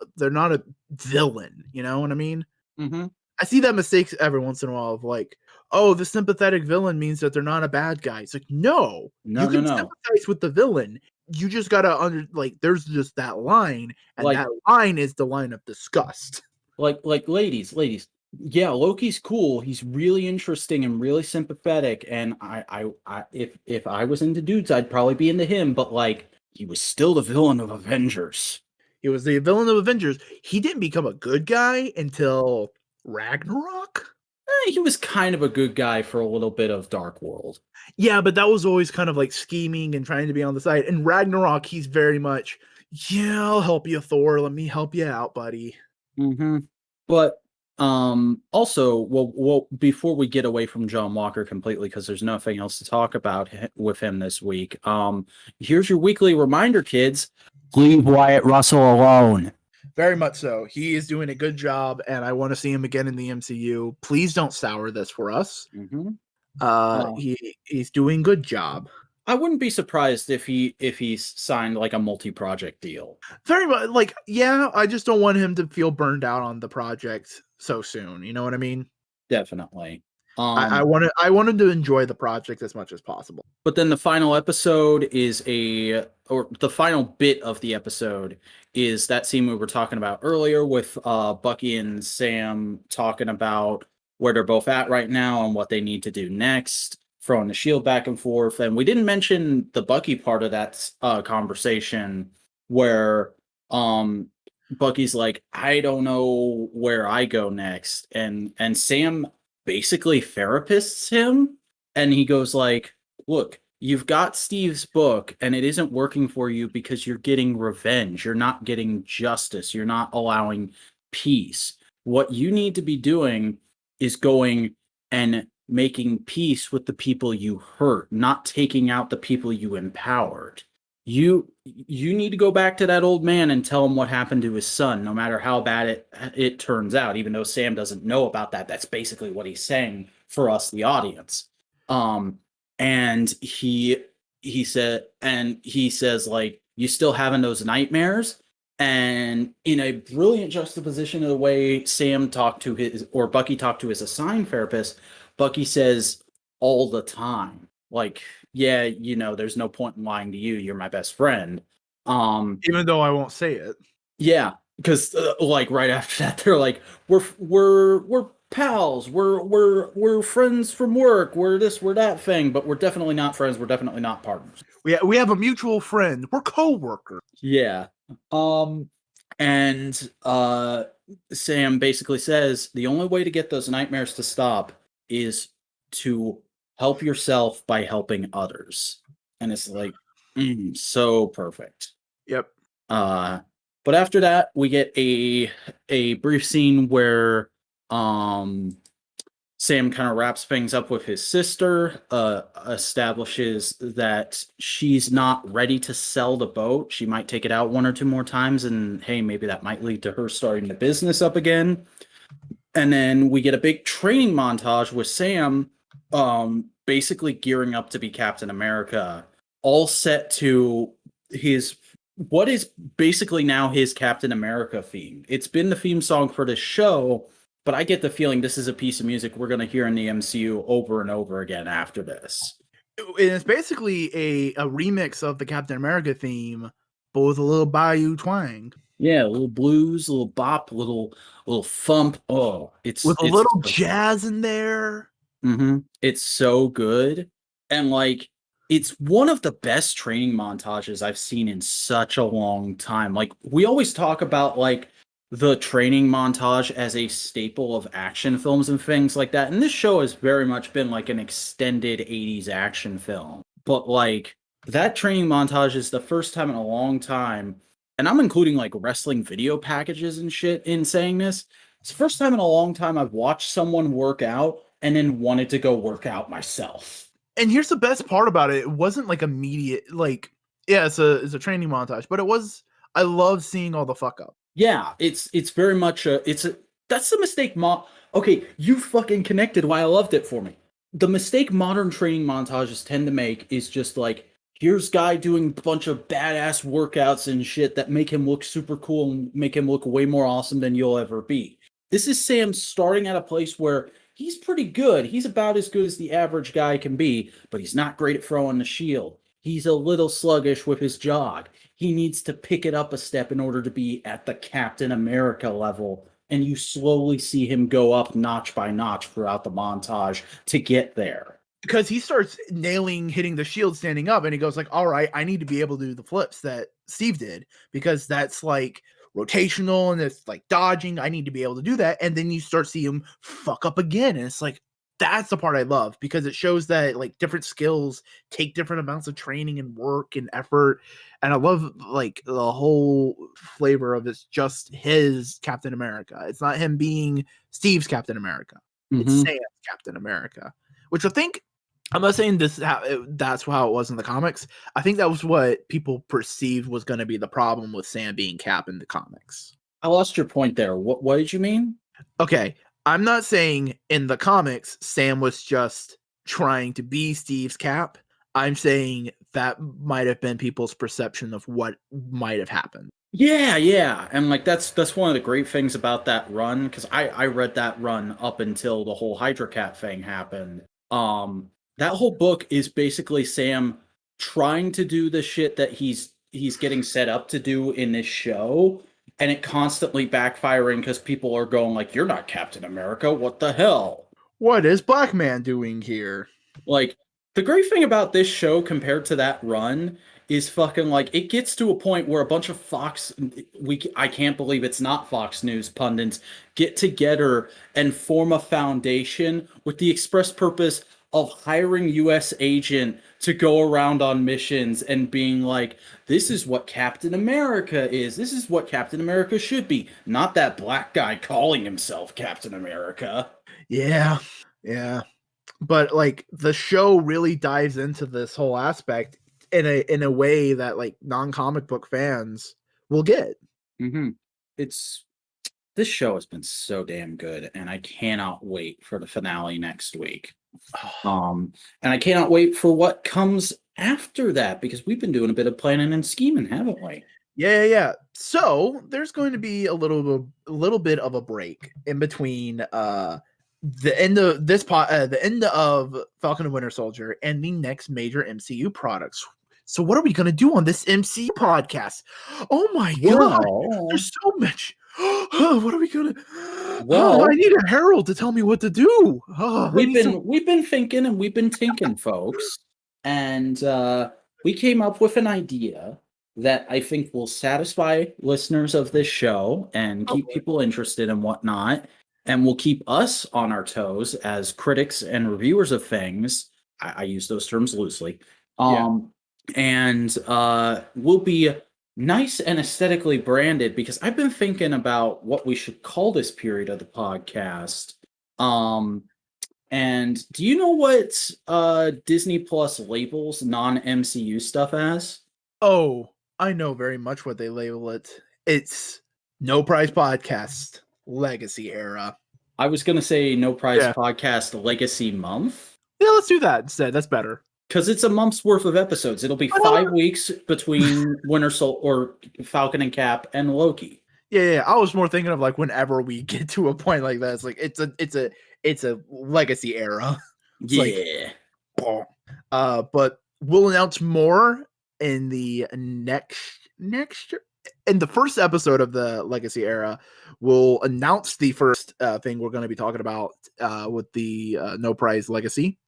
a villain. You know what I mean? Mm-hmm. I see that mistakes every once in a while of like, oh, the sympathetic villain means that they're not a bad guy. It's like, no, you can sympathize with the villain. You just gotta there's just that line, and like, that line is the line of disgust. Like ladies, yeah, Loki's cool. He's really interesting and really sympathetic. And if I was into dudes, I'd probably be into him. But like, he was still the villain of Avengers. He was the villain of Avengers. He didn't become a good guy until Ragnarok. He was kind of a good guy for a little bit of Dark World. Yeah, but that was always kind of like scheming and trying to be on the side. And Ragnarok, he's very much, yeah, I'll help you, Thor. Let me help you out, buddy. Mm-hmm. But also, well, before we get away from John Walker completely, because there's nothing else to talk about with him this week, here's your weekly reminder, kids. Leave Wyatt Russell alone. Very much so. He is doing a good job, and I want to see him again in the MCU. Please don't sour this for us. Mm-hmm. He's doing good job. I wouldn't be surprised if he's signed like a multi-project deal. Very much, like, yeah, I just don't want him to feel burned out on the project so soon. You know what I mean? Definitely. I wanted to enjoy the project as much as possible. But then the final episode the final bit of the episode is that scene we were talking about earlier with Bucky and Sam talking about where they're both at right now and what they need to do next, throwing the shield back and forth. And we didn't mention the Bucky part of that conversation where Bucky's like, I don't know where I go next. And Sam basically therapists him, and he goes like, look, you've got Steve's book and it isn't working for you because you're getting revenge. You're not getting justice. You're not allowing peace. What you need to be doing is going and making peace with the people you hurt, not taking out the people you empowered. You need to go back to that old man and tell him what happened to his son, no matter how bad it turns out, even though Sam doesn't know about that. That's basically what he's saying for us, the audience. And he says, like, you still having those nightmares? And in a brilliant juxtaposition of the way Bucky talked to his assigned therapist, Bucky says, all the time. Like, yeah, there's no point in lying to you. You're my best friend. Even though I won't say it. Yeah, because like right after that, they're like, we're pals. We're friends from work. We're this, we're that thing, but we're definitely not friends. We're definitely not partners. We have a mutual friend. We're co-workers. Yeah. And Sam basically says the only way to get those nightmares to stop is to help yourself by helping others. And it's like, so perfect. Yep. But after that, we get a brief scene where Sam kind of wraps things up with his sister, establishes that she's not ready to sell the boat. She might take it out one or two more times, and hey, maybe that might lead to her starting the business up again. And then we get a big training montage with Sam basically gearing up to be Captain America, all set to what is basically now his Captain America theme. It's been the theme song for this show, but I get the feeling this is a piece of music we're going to hear in the MCU over and over again after this. It's basically a remix of the Captain America theme, but with a little Bayou twang. Yeah, a little blues, a little bop, a little thump. Oh, it's with a little jazz in there. Mm-hmm. It's so good. And like, it's one of the best training montages I've seen in such a long time. Like, we always talk about like the training montage as a staple of action films and things like that. And this show has very much been like an extended 80s action film. But like, that training montage is the first time in a long time, and I'm including like wrestling video packages and shit in saying this. It's the first time in a long time I've watched someone work out and then wanted to go work out myself. And here's the best part about it. It wasn't like immediate, like, yeah, it's a training montage, but it was, I love seeing all the fuck up. Yeah, it's very much that's the mistake. Okay, you fucking connected why I loved it for me. The mistake modern training montages tend to make is just like, here's guy doing a bunch of badass workouts and shit that make him look super cool and make him look way more awesome than you'll ever be. This is Sam starting at a place where he's pretty good. He's about as good as the average guy can be, but he's not great at throwing the shield. He's a little sluggish with his jog. He needs to pick it up a step in order to be at the Captain America level. And you slowly see him go up notch by notch throughout the montage to get there. Because he starts hitting the shield standing up, and he goes like, all right, I need to be able to do the flips that Steve did, because that's like rotational and it's like dodging. I need to be able to do that. And then you start seeing him fuck up again. And it's like, that's the part I love, because it shows that like different skills take different amounts of training and work and effort. And I love like the whole flavor of it's just his Captain America. It's not him being Steve's Captain America. It's Sam's Captain America, which I think, I'm not saying that's how it was in the comics. I think that was what people perceived was going to be the problem with Sam being Cap in the comics. I lost your point there. What did you mean? Okay, I'm not saying in the comics Sam was just trying to be Steve's Cap. I'm saying that might have been people's perception of what might have happened. Yeah. And like that's one of the great things about that run, because I read that run up until the whole Hydra Cat thing happened. That whole book is basically Sam trying to do the shit that he's getting set up to do in this show, and it constantly backfiring because people are going like, you're not Captain America, what the hell? What is Black Man doing here? Like, the great thing about this show compared to that run is fucking like, it gets to a point where a bunch of I can't believe it's not Fox News pundits, get together and form a foundation with the express purpose of hiring U.S. agent to go around on missions and being like, this is what Captain America is. This is what Captain America should be. Not that black guy calling himself Captain America. Yeah. But like the show really dives into this whole aspect in a way that like non-comic book fans will get. Mm-hmm. This show has been so damn good, and I cannot wait for the finale next week. And I cannot wait for what comes after that, because we've been doing a bit of planning and scheming, haven't we? Yeah. So there's going to be a little bit of a break in between the end of the end of Falcon and Winter Soldier and the next major MCU products. So what are we going to do on this MCU podcast? Oh my god, there's so much. What are we gonna? Well, I need a herald to tell me what to do. We've been thinking and we've been thinking, folks, and we came up with an idea that I think will satisfy listeners of this show and keep people interested and whatnot, and will keep us on our toes as critics and reviewers of things. I use those terms loosely. And we'll be nice and aesthetically branded, because I've been thinking about what we should call this period of the podcast. And do you know what Disney Plus labels non-MCU stuff as? Oh, I know very much what they label it. It's No Prize Podcast Legacy Era. I was gonna say No Prize Yeah. Podcast Legacy Month. Yeah, let's do that instead. That's better. Because it's a month's worth of episodes. It'll be 5 weeks between Winter Soldier or Falcon and Cap and Loki. Yeah. I was more thinking of like whenever we get to a point like that, it's like it's a legacy era. It's Yeah. Like, but we'll announce more in the next in the first episode of the legacy era. We'll announce the first thing we're going to be talking about with the No Prize Legacy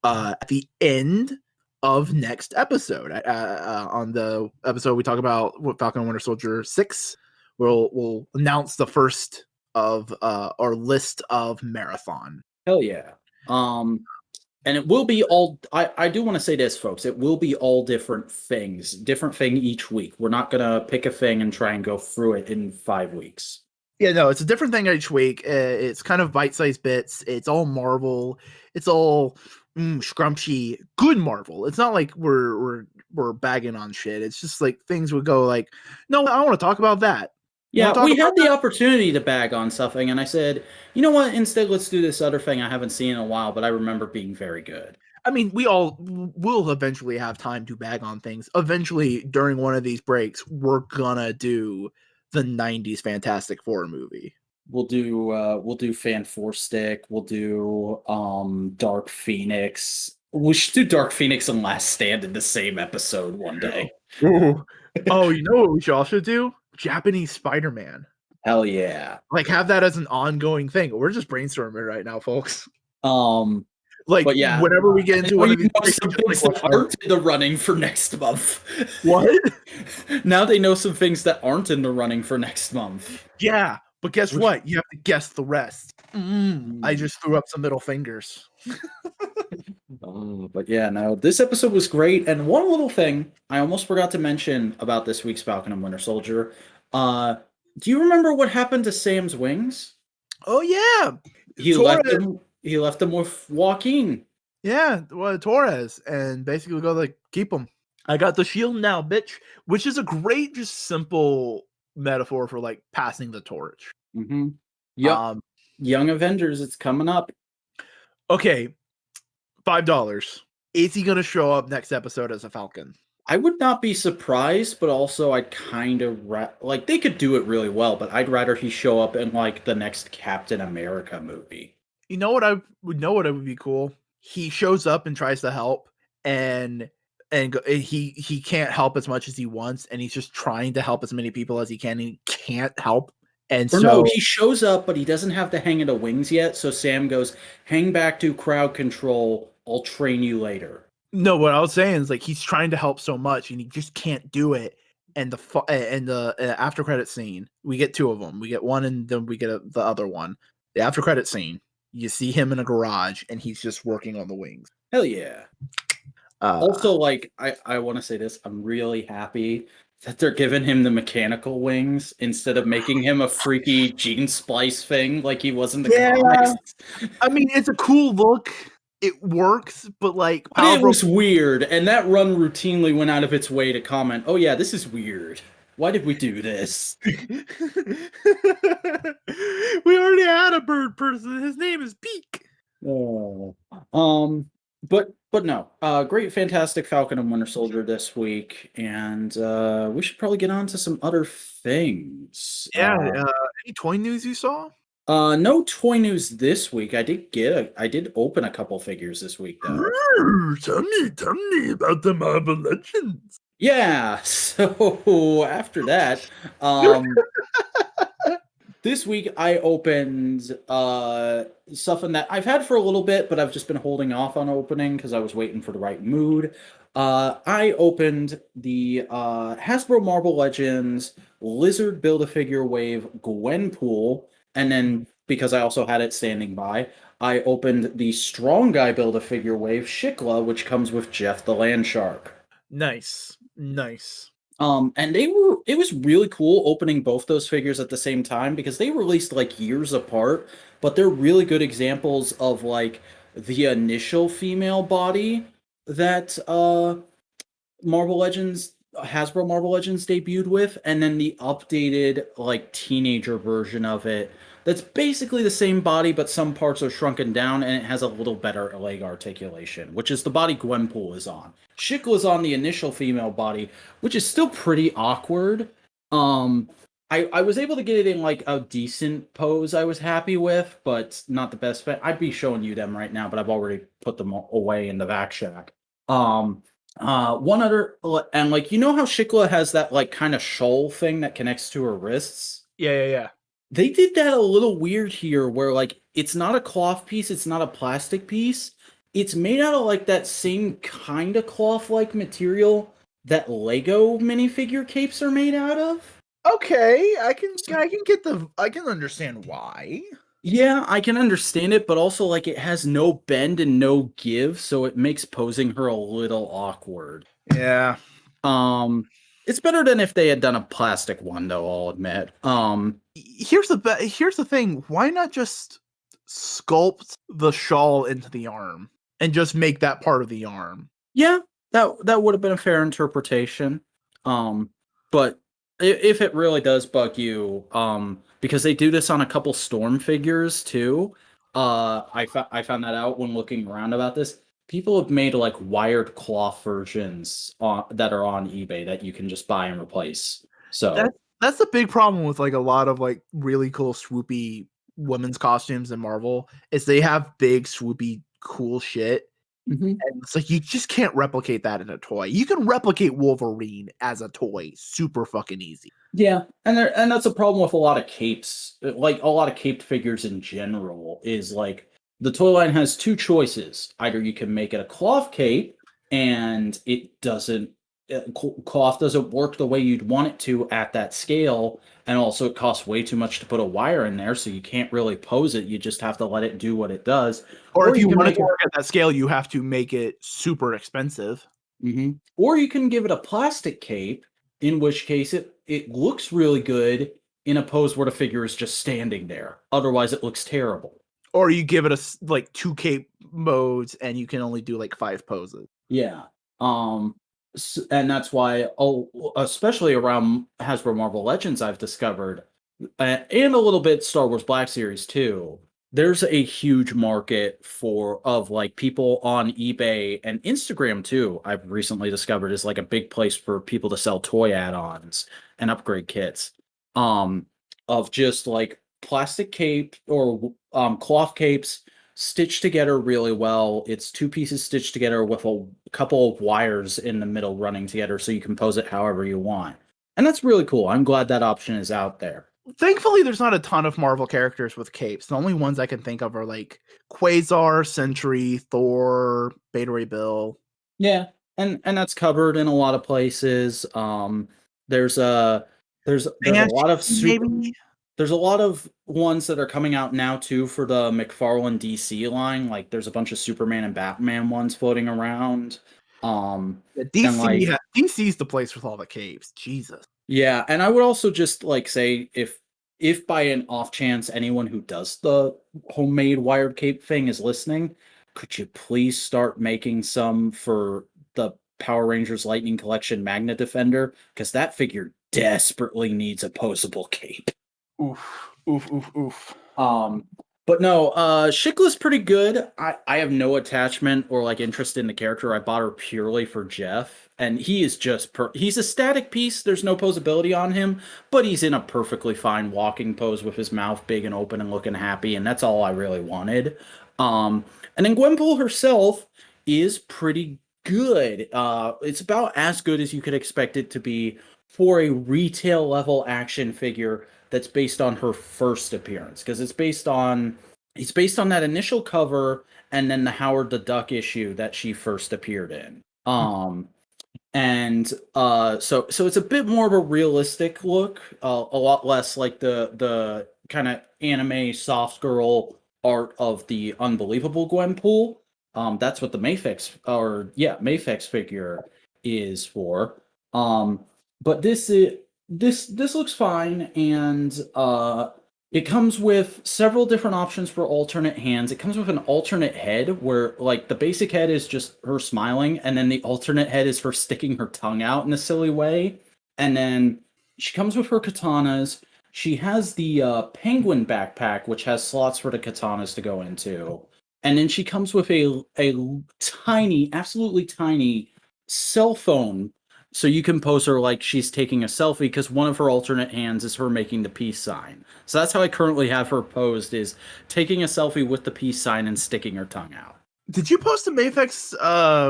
at the end of next episode. On the episode we talk about what Falcon and Winter Soldier 6, we'll announce the first of our list of marathon. Hell yeah. And it will be all, I do want to say this, folks, it will be all different thing each week. We're not going to pick a thing and try and go through it in 5 weeks. Yeah, no, it's a different thing each week. It's kind of bite-sized bits. It's all Marvel. It's all scrumptious, good Marvel. It's not like we're bagging on shit. It's just like things would go like, no, I want to talk about that. Yeah, we had the opportunity to bag on something, and I said, you know what? Instead, let's do this other thing I haven't seen in a while, but I remember being very good. I mean, we all will eventually have time to bag on things. Eventually, during one of these breaks, we're gonna do the 90s Fantastic Four movie. We'll do Fan Four Stick. We'll do Dark Phoenix. We should do Dark Phoenix and Last Stand in the same episode one day. Oh, you know what we should also do? Japanese Spider-Man. Hell yeah. Like have that as an ongoing thing. We're just brainstorming right now, folks. Like, but yeah, whenever we get into one of these some things that aren't in the running for next month. What? Now they know some things that aren't in the running for next month. Yeah, but guess what? You have to guess the rest. I just threw up some middle fingers. But yeah, no, this episode was great. And one little thing I almost forgot to mention about this week's Falcon and Winter Soldier. Do you remember what happened to Sam's wings? Oh yeah, he left them with Joaquin. Yeah, well, Torres, and basically go like, keep them. I got the shield now, bitch. Which is a great, just simple metaphor for like passing the torch. Mm-hmm. Yep. Young Avengers, it's coming up. Okay, $5. Is he gonna show up next episode as a Falcon? I would not be surprised, but also I'd kind of like they could do it really well, but I'd rather he show up in like the next Captain America movie. You know what would be cool? He shows up and tries to help, and he can't help as much as he wants, and he's just trying to help as many people as he can, and he can't help. And no, he shows up, but he doesn't have the hang of the wings yet. So Sam goes, "Hang back to crowd control. I'll train you later." No, what I was saying is like he's trying to help so much, and he just can't do it. And the after credit scene, we get two of them. We get one, and then we get the other one. The after credit scene, you see him in a garage, and he's just working on the wings. Hell yeah! Also, like I want to say this, I'm really happy that they're giving him the mechanical wings instead of making him a freaky gene splice thing like he was in the comics. I mean, it's a cool look. It works, but like it was weird, and that run routinely went out of its way to comment, "Oh yeah, this is weird. Why did we do this?" We already had a bird person. His name is Peak. Oh. But no, great, fantastic Falcon and Winter Soldier this week, and we should probably get on to some other things. Yeah, any toy news you saw? No toy news this week. I did open a couple figures this week though. Tell me about the Marvel Legends. Yeah, so after that, this week I opened something that I've had for a little bit, but I've just been holding off on opening because I was waiting for the right mood. I opened the Hasbro Marvel Legends Lizard Build-A-Figure Wave Gwenpool, and then because I also had it standing by, I opened the Strong Guy Build-A-Figure Wave Shikla, which comes with Jeff the Land Shark. Nice. And it was really cool opening both those figures at the same time because they released like years apart, but they're really good examples of like the initial female body that Marvel Legends Hasbro Marvel Legends debuted with, and then the updated like teenager version of it that's basically the same body, but some parts are shrunken down and it has a little better leg articulation, which is the body Gwenpool is on. Shikla's on the initial female body, which is still pretty awkward. I was able to get it in like a decent pose I was happy with, but not the best fit. I'd be showing you them right now, but I've already put them away in the vac shack. One other, and like, you know how Shikla has that like kind of shoal thing that connects to her wrists? Yeah. They did that a little weird here where like it's not a cloth piece, it's not a plastic piece. It's made out of like that same kind of cloth-like material that Lego minifigure capes are made out of. Okay, I can understand why. Yeah, I can understand it, but also like it has no bend and no give, so it makes posing her a little awkward. Yeah. It's better than if they had done a plastic one, though, I'll admit. Here's the thing. Why not just sculpt the shawl into the arm and just make that part of the arm? Yeah, that would have been a fair interpretation. But if it really does bug you, because they do this on a couple Storm figures too. I found that out when looking around about this. People have made like wired cloth versions that are on eBay that you can just buy and replace. So that's the big problem with like a lot of like really cool swoopy women's costumes in Marvel is they have big swoopy cool shit. Mm-hmm. And it's like you just can't replicate that in a toy. You can replicate Wolverine as a toy super fucking easy. Yeah, and that's a problem with a lot of capes. Like a lot of caped figures in general is like the toy line has two choices. Either you can make it a cloth cape and it doesn't cloth doesn't work the way you'd want it to at that scale, and also it costs way too much to put a wire in there, so you can't really pose it. You just have to let it do what it does. Or if you want it to work at that scale, you have to make it super expensive. Mm-hmm. Or you can give it a plastic cape, in which case it looks really good in a pose where the figure is just standing there. Otherwise, it looks terrible. Or you give it a like 2 cape modes and you can only do like 5 poses. Yeah. And that's why, especially around Hasbro Marvel Legends, I've discovered, and a little bit Star Wars Black Series too. There's a huge market of like people on eBay and Instagram too. I've recently discovered is like a big place for people to sell toy add-ons and upgrade kits. Of just like plastic cape or cloth capes stitched together really well. It's 2 pieces stitched together with a couple of wires in the middle running together so you can pose it however you want. And that's really cool. I'm glad that option is out there. Thankfully, there's not a ton of Marvel characters with capes. The only ones I can think of are like Quasar, Sentry, Thor, Beta Ray Bill. Yeah, and that's covered in a lot of places. There's a lot of there's a lot of ones that are coming out now too for the McFarlane DC line. Like there's a bunch of Superman and Batman ones floating around. DC's the place with all the capes. Jesus. Yeah, and I would also just like say if by an off chance anyone who does the homemade wired cape thing is listening, could you please start making some for the Power Rangers Lightning Collection Magna Defender? Because that figure desperately needs a posable cape. Oof. But no, Shikla's pretty good. I have no attachment or like interest in the character. I bought her purely for Jeff, and he is just he's a static piece. There's no posability on him, but he's in a perfectly fine walking pose with his mouth big and open and looking happy, and that's all I really wanted. And then Gwenpool herself is pretty good. It's about as good as you could expect it to be for a retail level action figure that's based on her first appearance, because it's based on that initial cover and then the Howard the Duck issue that she first appeared in. So it's a bit more of a realistic look, a lot less like the kind of anime soft girl art of the Unbelievable Gwenpool. That's what the Mafex figure is for. But this looks fine, and it comes with several different options for alternate hands. It comes with an alternate head where like the basic head is just her smiling, and then the alternate head is her sticking her tongue out in a silly way. And then she comes with her katanas. She has the penguin backpack, which has slots for the katanas to go into. And then she comes with a tiny, absolutely tiny cell phone, so you can pose her like she's taking a selfie, because one of her alternate hands is her making the peace sign. So that's how I currently have her posed, is taking a selfie with the peace sign and sticking her tongue out. Did you post the Mafex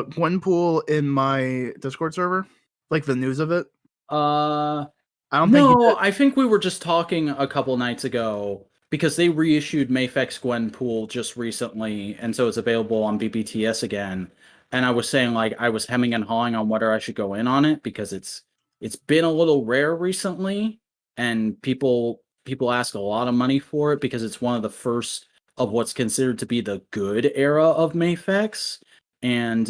Gwenpool in my Discord server? Like the news of it? I don't think you did. I think we were just talking a couple nights ago, because they reissued Mafex Gwenpool just recently, and so it's available on BBTS again. And I was saying, like, I was hemming and hawing on whether I should go in on it, because it's been a little rare recently, and people ask a lot of money for it, because it's one of the first of what's considered to be the good era of Mafex. And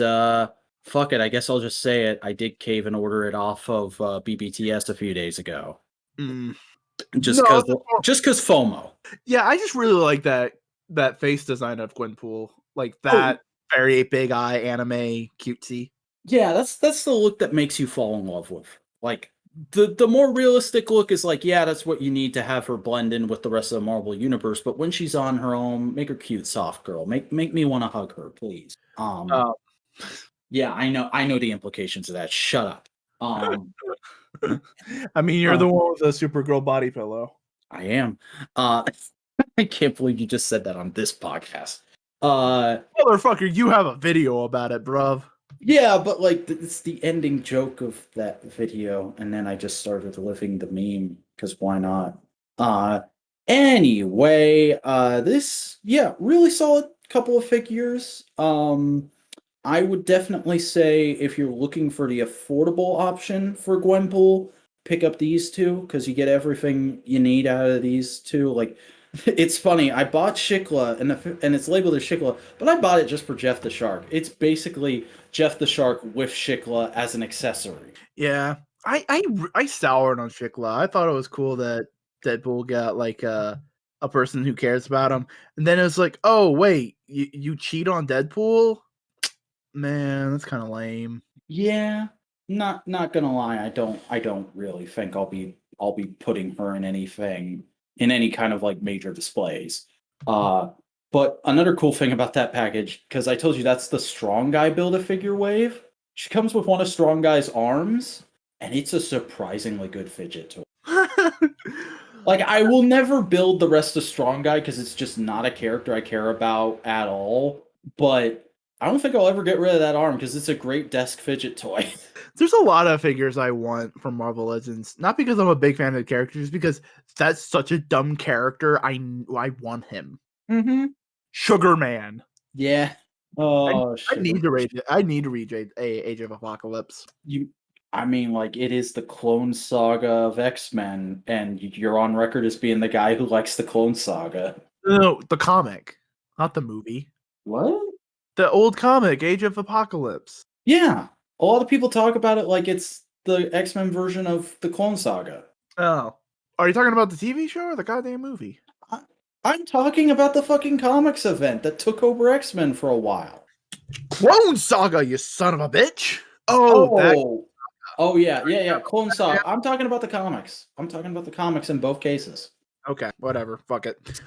fuck it, I guess I'll just say it. I did cave and order it off of BBTS a few days ago. Just because FOMO. Yeah, I just really like that face design of Gwenpool. Like that very big eye anime cutesy. Yeah, that's the look that makes you fall in love with. Like the more realistic look is like, yeah, that's what you need to have her blend in with the rest of the Marvel universe. But when she's on her own, make her cute, soft girl. Make me want to hug her, please. Yeah, I know the implications of that. Shut up. I mean, you're the one with the Supergirl body pillow. I am. I can't believe you just said that on this podcast. Motherfucker, you have a video about it, bruv. Yeah, but like it's the ending joke of that video, and then I just started living the meme, because why not? Anyway, this really solid couple of figures. I would definitely say if you're looking for the affordable option for Gwenpool, pick up these two, because you get everything you need out of these two. Like, it's funny, I bought Shikla, and it's labeled as Shikla, but I bought it just for Jeff the Shark. It's basically Jeff the Shark with Shikla as an accessory. Yeah, I soured on Shikla. I thought it was cool that Deadpool got like a person who cares about him, and then it was like, oh wait, you cheat on Deadpool? Man, that's kind of lame. Yeah, not gonna lie, I don't really think I'll be putting her in anything, in any kind of like major displays. But another cool thing about that package, because I told you that's the Strong Guy Build-A-Figure wave, she comes with one of Strong Guy's arms, and it's a surprisingly good fidget toy. Like, I will never build the rest of Strong Guy, because it's just not a character I care about at all, but I don't think I'll ever get rid of that arm, because it's a great desk fidget toy. There's a lot of figures I want from Marvel Legends, not because I'm a big fan of the character, just because that's such a dumb character. I want him. Mm-hmm. Sugar Man. Yeah. Oh, I need to read Age of Apocalypse. I mean, like, it is the Clone Saga of X-Men, and you're on record as being the guy who likes the Clone Saga. No, the comic, not the movie. What? The old comic, Age of Apocalypse. Yeah. A lot of people talk about it like it's the X-Men version of the Clone Saga. Oh. Are you talking about the TV show or the goddamn movie? I'm talking about the fucking comics event that took over X-Men for a while. Clone Saga, you son of a bitch! Oh yeah. Clone Saga. I'm talking about the comics. I'm talking about the comics in both cases. Okay, whatever. Fuck it.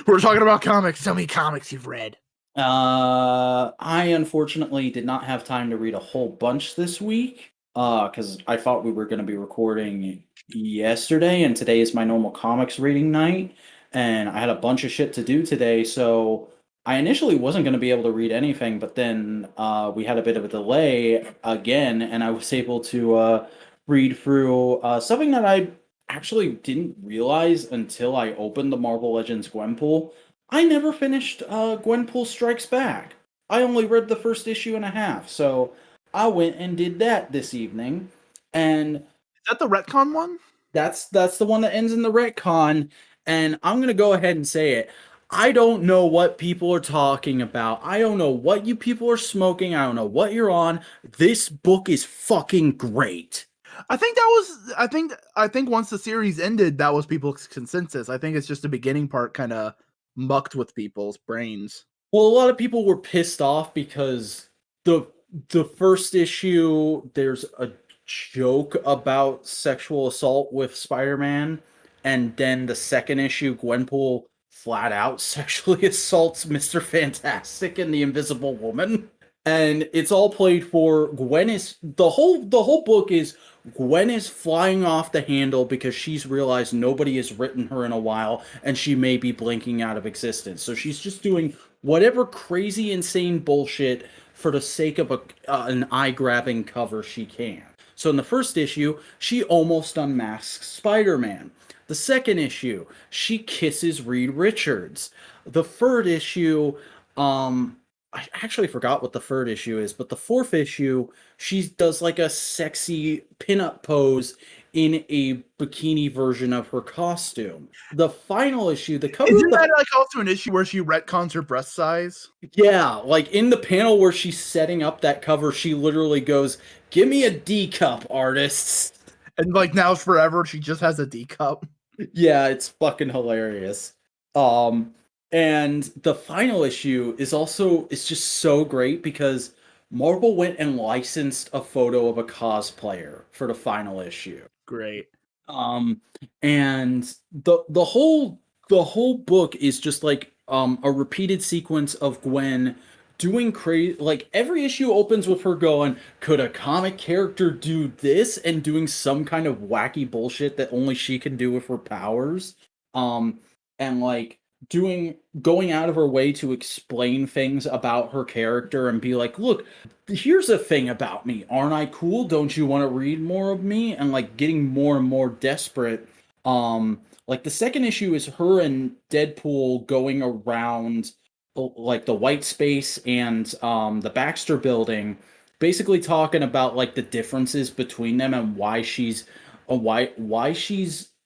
We're talking about comics. Tell me comics you've read. I unfortunately did not have time to read a whole bunch this week, because I thought we were going to be recording yesterday, and today is my normal comics reading night, and I had a bunch of shit to do today, so I initially wasn't going to be able to read anything, but then we had a bit of a delay again, and I was able to read through something that I actually didn't realize until I opened the Marvel Legends Gwenpool. I never finished Gwenpool Strikes Back. I only read the first issue and a half, so I went and did that this evening. And is that the retcon one? That's the one that ends in the retcon, and I'm gonna go ahead and say it. I don't know what people are talking about. I don't know what you people are smoking. I don't know what you're on. This book is fucking great. I think once the series ended, that was people's consensus. I think it's just the beginning part kind of mucked with people's brains. Well, a lot of people were pissed off because the the first issue there's a joke about sexual assault with Spider-Man, and then the second issue Gwenpool flat out sexually assaults Mr. Fantastic and the Invisible Woman. And it's all played for. Gwen is the whole book is Gwen is flying off the handle because she's realized nobody has written her in a while and she may be blinking out of existence. So she's just doing whatever crazy insane bullshit for the sake of an eye-grabbing cover she can. So in the first issue, she almost unmasks Spider-Man. The second issue, she kisses Reed Richards. The third issue, I actually forgot what the third issue is, but the fourth issue, she does like a sexy pinup pose in a bikini version of her costume. The final issue, the cover. Isn't that like also an issue where she retcons her breast size? Yeah, like in the panel where she's setting up that cover, she literally goes, "Give me a D cup, artists." And like now forever, she just has a D cup. Yeah, it's fucking hilarious. And the final issue is just so great because Marvel went and licensed a photo of a cosplayer for the final issue. Great. And the whole book is just like a repeated sequence of Gwen doing crazy. Like every issue opens with her going, "Could a comic character do this?" and doing some kind of wacky bullshit that only she can do with her powers. And like going out of her way to explain things about her character and be like, "Look, here's a thing about me. Aren't I cool? Don't you want to read more of me?" And like getting more and more desperate. Like the second issue is her and Deadpool going around like the white space and the Baxter building, basically talking about like the differences between them and why she's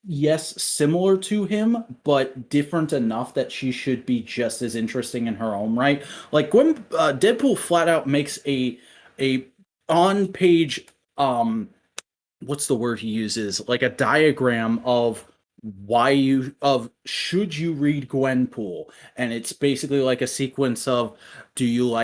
yes, similar to him, but different enough that she should be just as interesting in her own right. Like Deadpool flat out makes a on page what's the word he uses? Like a diagram of should you read Gwenpool, and it's basically like a sequence of do you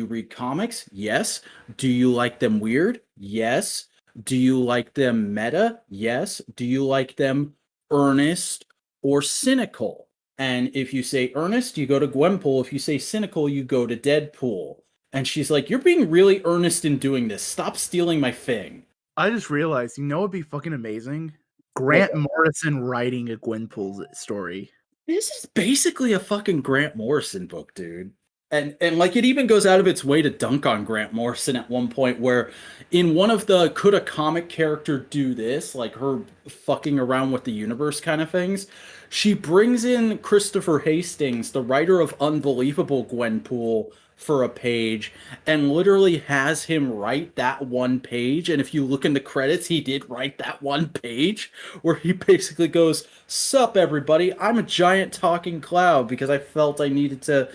read comics? Yes. Do you like them weird? Yes. Do you like them meta? Yes. Do you like them earnest or cynical? And if you say earnest, you go to Gwenpool. If you say cynical, you go to Deadpool. And she's like, "You're being really earnest in doing this. Stop stealing my thing." I just realized, it'd be fucking amazing? Grant Morrison writing a Gwenpool story. This is basically a fucking Grant Morrison book, dude. And like it even goes out of its way to dunk on Grant Morrison at one point where in one of the could a comic character do this, like her fucking around with the universe kind of things, she brings in Christopher Hastings, the writer of Unbelievable Gwenpool, for a page and literally has him write that one page. And if you look in the credits, he did write that one page where he basically goes, "Sup everybody, I'm a giant talking cloud," because I felt I needed to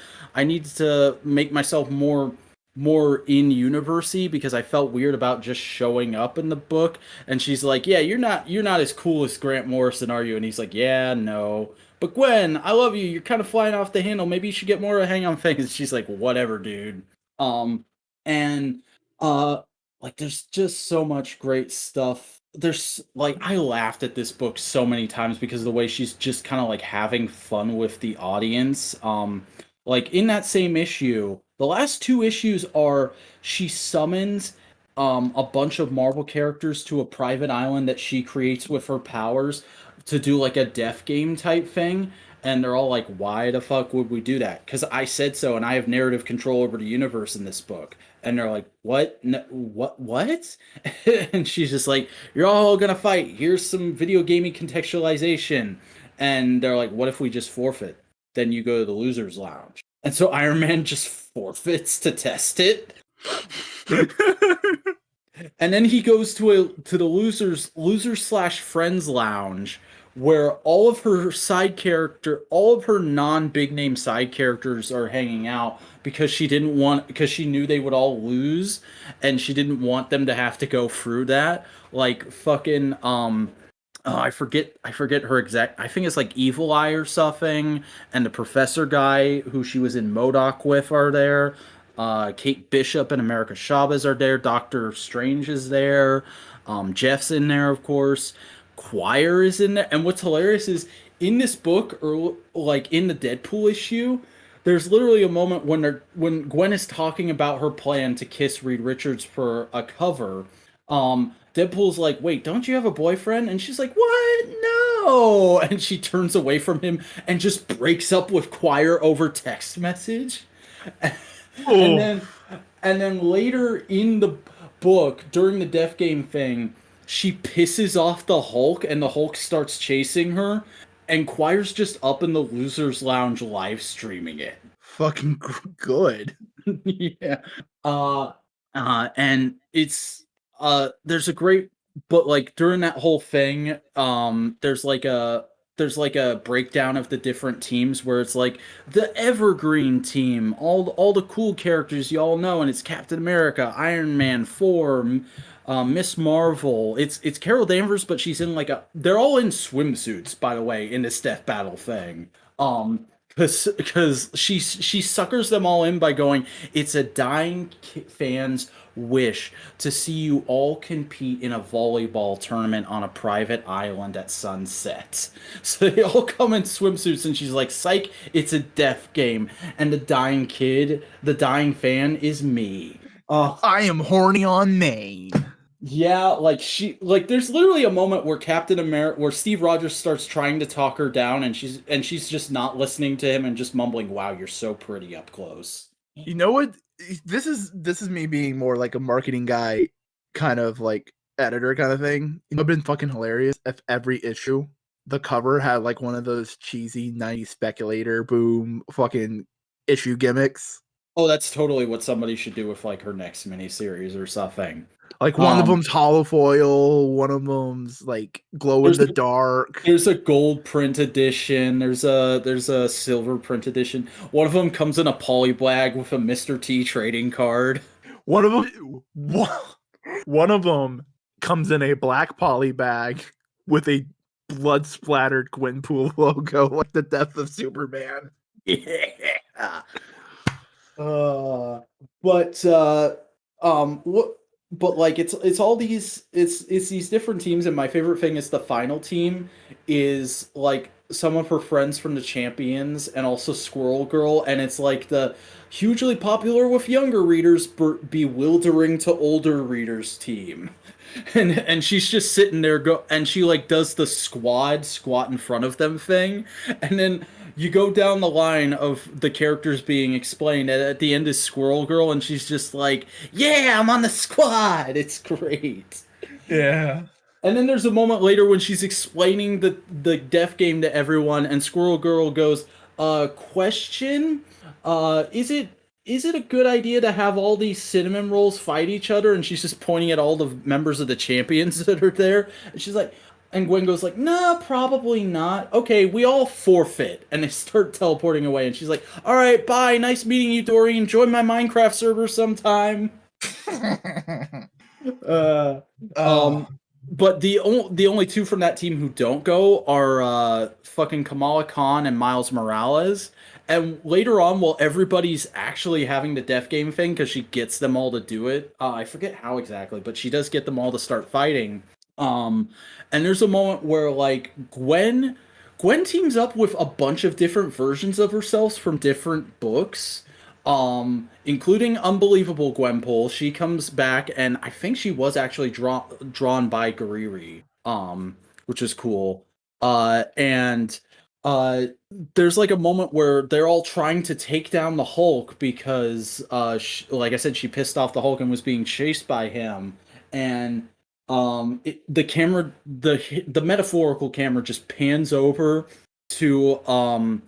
make myself more in university because I felt weird about just showing up in the book. And she's like, "Yeah, you're not as cool as Grant Morrison, are you?" And he's like, "Yeah, no. But Gwen, I love you. You're kind of flying off the handle. Maybe you should get more of a hang on things." She's like, "Whatever, dude." And like there's just so much great stuff. There's like I laughed at this book so many times because of the way she's just kind of like having fun with the audience. Like in that same issue, the last two issues are she summons a bunch of Marvel characters to a private island that she creates with her powers to do like a death game type thing, and they're all like, "Why the fuck would we do that? Because I said so, and I have narrative control over the universe in this book." And they're like, "What? No, what?" And she's just like, "You're all gonna fight. Here's some video gaming contextualization." And they're like, "What if we just forfeit? Then you go to the losers lounge." And so Iron Man just forfeits to test it. And then he goes to the losers/friends lounge where all of her non-big name side characters are hanging out because she knew they would all lose, and she didn't want them to have to go through that. Like fucking I forget her exact. I think it's like Evil Eye or something, and the Professor guy who she was in MODOK with are there. Kate Bishop and America Chavez are there. Doctor Strange is there. Jeff's in there, of course. Choir is in there. And what's hilarious is in this book, or like in the Deadpool issue, there's literally a moment when Gwen is talking about her plan to kiss Reed Richards for a cover. Deadpool's like, "Wait, don't you have a boyfriend?" And she's like, "What? No!" And she turns away from him and just breaks up with Choir over text message. And then later in the book, during the Death Game thing, she pisses off the Hulk, and the Hulk starts chasing her, and Choir's just up in the Losers Lounge live streaming it. Fucking good. Yeah. And it's there's a great, but like during that whole thing, there's like a breakdown of the different teams where it's like the Evergreen team, all the cool characters you all know, and it's Captain America, Iron Man, Thor, Miss Marvel. It's Carol Danvers, but she's in they're all in swimsuits, by the way, in this death battle thing. Because she suckers them all in by going, "It's a dying fan's wish to see you all compete in a volleyball tournament on a private island at sunset." So they all come in swimsuits, and she's like, "Psych, it's a death game, and the dying fan is me." I am horny on Maine. Yeah, there's literally a moment where where Steve Rogers starts trying to talk her down, and she's just not listening to him and just mumbling, "Wow, you're so pretty up close." You know what? This is me being more like a marketing guy, kind of like editor kind of thing. It would have been fucking hilarious if every issue, the cover had like one of those cheesy 90s speculator boom fucking issue gimmicks. Oh, that's totally what somebody should do with like her next miniseries or something. Like one of them's holofoil, one of them's like glow in the dark. There's a gold print edition. There's a silver print edition. One of them comes in a polybag with a Mr. T trading card. One of them comes in a black poly bag with a blood splattered Gwenpool logo, like the death of Superman. Yeah. But like it's all these it's these different teams, and my favorite thing is the final team is like some of her friends from the Champions and also Squirrel Girl, and it's like the hugely popular with younger readers, bewildering to older readers team. And she's just sitting there and she like does the squat in front of them thing, and then you go down the line of the characters being explained, and at the end is Squirrel Girl, and she's just like, "Yeah, I'm on the squad." It's great. Yeah. And then there's a moment later when she's explaining the death game to everyone, and Squirrel Girl goes, question? Is it a good idea to have all these cinnamon rolls fight each other?" And she's just pointing at all the members of the Champions that are there. And she's like, and Gwen goes like, "Nah, probably not. Okay, we all forfeit." And they start teleporting away. And she's like, "All right, bye. Nice meeting you, Dorian. Join my Minecraft server sometime." But the only two from that team who don't go are fucking Kamala Khan and Miles Morales. And later on, while everybody's actually having the death game thing, because she gets them all to do it, I forget how exactly, but she does get them all to start fighting. And there's a moment where like Gwen teams up with a bunch of different versions of herself from different books, including Unbelievable Gwenpool. She comes back, and I think she was actually drawn by Gariri, which is cool. There's like a moment where they're all trying to take down the Hulk because, like I said, she pissed off the Hulk and was being chased by him. And the metaphorical camera just pans over to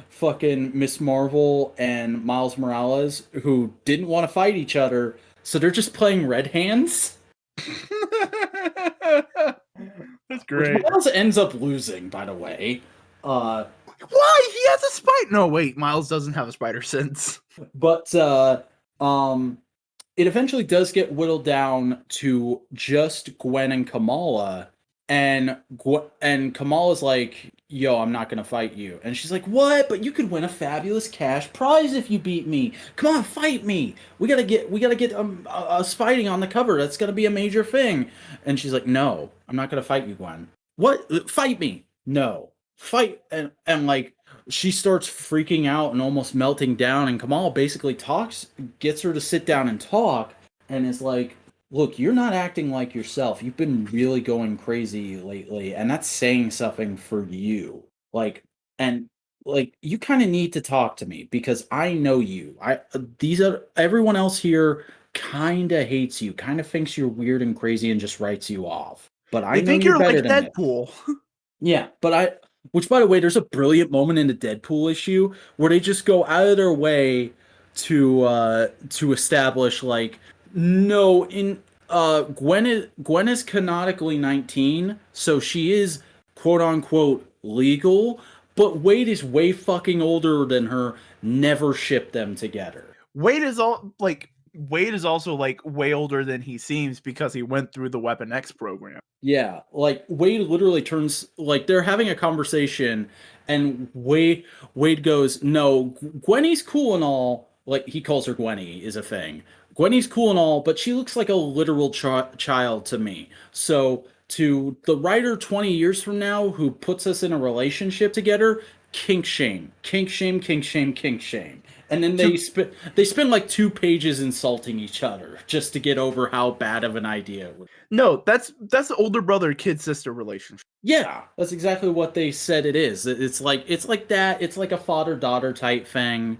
fucking Miss Marvel and Miles Morales, who didn't want to fight each other, so they're just playing Red Hands. That's Which great. Miles ends up losing, by the way. Why? He has a spider. No, wait. Miles doesn't have a spider sense. But it eventually does get whittled down to just Gwen and Kamala, and Kamala's like, "Yo, I'm not gonna fight you," and she's like, "What? But you could win a fabulous cash prize if you beat me. Come on, fight me. We gotta get us fighting on the cover. That's gonna be a major thing." And she's like, "No, I'm not gonna fight you, Gwen. What? Fight me? No, fight." And like, she starts freaking out and almost melting down, and Kamal basically gets her to sit down and talk, and is like, "Look, you're not acting like yourself. You've been really going crazy lately, and that's saying something for you. Like, and like, you kind of need to talk to me because I know you. Everyone else here kind of hates you, kind of thinks you're weird and crazy, and just writes you off. But I They know think you're you're better like than this." Deadpool. Yeah, which by the way, there's a brilliant moment in the Deadpool issue where they just go out of their way to establish like, no, in Gwen is canonically 19, so she is quote unquote legal, but Wade is way fucking older than her. Never ship them together. Wade is also like way older than he seems because he went through the Weapon X program. Yeah, like Wade literally turns, like they're having a conversation, and Wade goes, "No, Gwenny's cool and all." Like he calls her Gwenny is a thing. Gwenny's cool and all, but she looks like a literal child to me. So to the writer 20 years from now who puts us in a relationship together, kink shame, kink shame, kink shame, kink shame. And then they spend like 2 pages insulting each other just to get over how bad of an idea it was. No, that's the older brother kid sister relationship. Yeah, that's exactly what they said it is. It's like that. It's like a father-daughter type thing.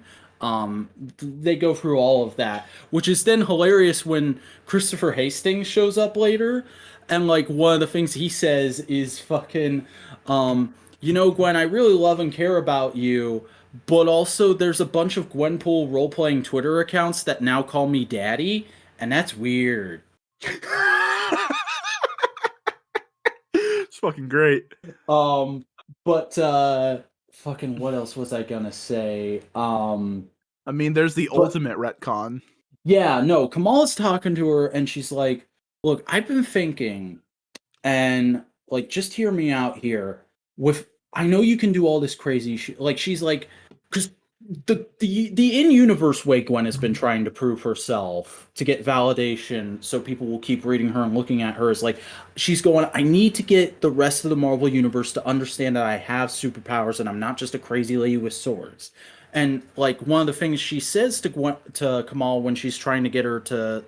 They go through all of that, which is then hilarious when Christopher Hastings shows up later, and like one of the things he says is fucking, Gwen, I really love and care about you, but also there's a bunch of Gwenpool role-playing Twitter accounts that now call me daddy, and that's weird. It's fucking great. But fucking what else was I gonna say? I mean, there's the ultimate retcon. Yeah, no, Kamala's talking to her and she's like, "Look, I've been thinking, and like, just hear me out here. I know you can do all this crazy shit." Like, she's like, because the in-universe way Gwen has been trying to prove herself to get validation so people will keep reading her and looking at her is like, she's going, "I need to get the rest of the Marvel universe to understand that I have superpowers and I'm not just a crazy lady with swords." And like one of the things she says to Kamal when she's trying to get her to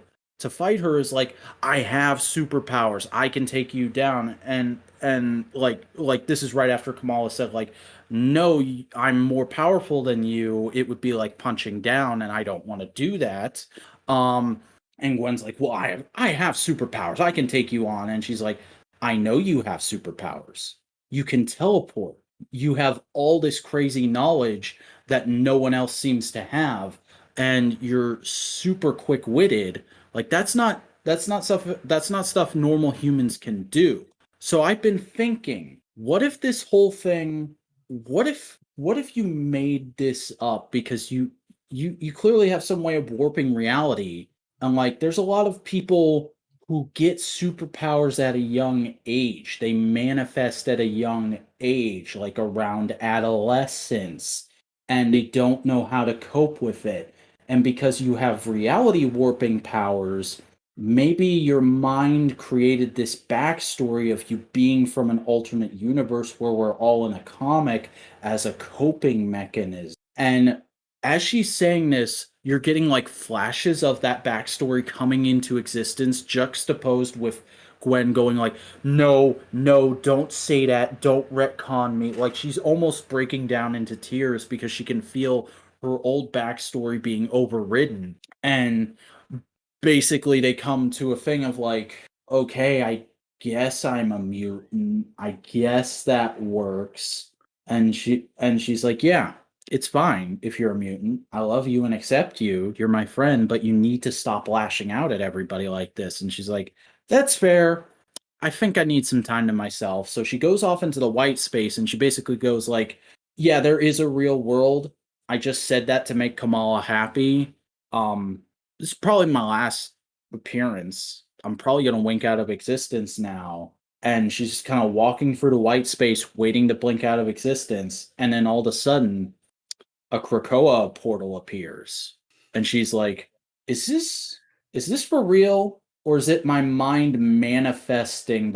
fight her is like, "I have superpowers. I can take you down." And like this is right after Kamala said like, "No, I'm more powerful than you. It would be like punching down, and I don't want to do that." And Gwen's like, "Well, I have superpowers. I can take you on." And she's like, "I know you have superpowers. You can teleport. You have all this crazy knowledge that no one else seems to have, and you're super quick-witted. Like that's not stuff normal humans can do." So I've been thinking, what if this whole thing, what if you made this up because you clearly have some way of warping reality, and like there's a lot of people who get superpowers at a young age. They manifest at a young age, like around adolescence, and they don't know how to cope with it. And because you have reality warping powers, maybe your mind created this backstory of you being from an alternate universe where we're all in a comic as a coping mechanism. And as she's saying this, you're getting like flashes of that backstory coming into existence, juxtaposed with Gwen going like, "No, no, don't say that. Don't retcon me." Like she's almost breaking down into tears because she can feel her old backstory being overridden. And basically they come to a thing of like, "Okay, I guess I'm a mutant. I guess that works." And she's like, "Yeah, it's fine if you're a mutant. I love you and accept you. You're my friend, but you need to stop lashing out at everybody like this." And she's like, "That's fair." I think I need some time to myself. So she goes off into the white space and she basically goes like, yeah, there is a real world. I just said that to make Kamala happy. This is probably my last appearance. I'm probably gonna wink out of existence now. And she's just kind of walking through the white space, waiting to blink out of existence. And then all of a sudden, a Krakoa portal appears. And she's like, is this for real? Or is it my mind manifesting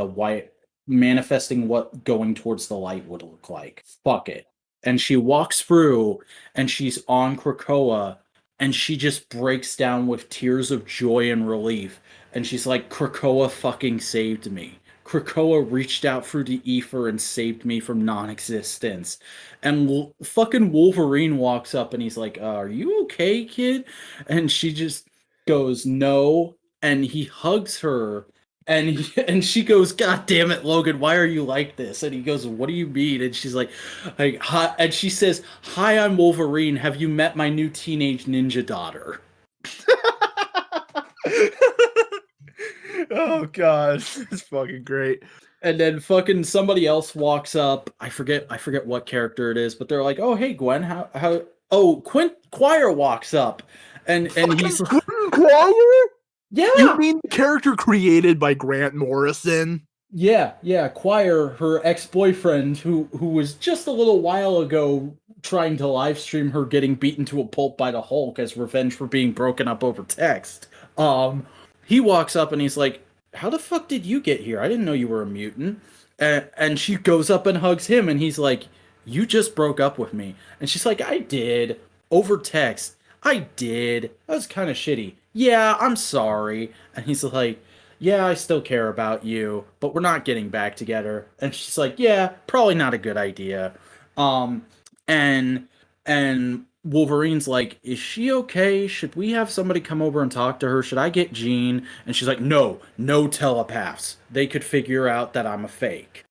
manifesting what going towards the light would look like? Fuck it. And she walks through and she's on Krakoa and she just breaks down with tears of joy and relief. And she's like, Krakoa fucking saved me. Krakoa reached out through the ether and saved me from non-existence. And fucking Wolverine walks up and he's like, are you okay, kid? And she just goes, no. And he hugs her and she goes, God damn it, Logan, why are you like this? And he goes, what do you mean? And she's like, hi. And she says, hi, I'm Wolverine. Have you met my new teenage ninja daughter? Oh god, it's fucking great. And then fucking somebody else walks up. I forget what character it is, but they're like, oh hey Gwen, how Quint Quire walks up and he's Quentin Quire? Yeah. You mean the character created by Grant Morrison? Yeah, Quire, her ex-boyfriend, who was just a little while ago trying to live stream her getting beaten to a pulp by the Hulk as revenge for being broken up over text. He walks up and he's like, how the fuck did you get here? I didn't know you were a mutant. And she goes up and hugs him and he's like, you just broke up with me. And she's like, I did. Over text. I did. That was kind of shitty. Yeah, I'm sorry. And he's like, yeah, I still care about you, but we're not getting back together. And she's like, yeah, probably not a good idea. And Wolverine's like, is she okay? Should we have somebody come over and talk to her? Should I get Jean? And she's like, no telepaths. They could figure out that I'm a fake.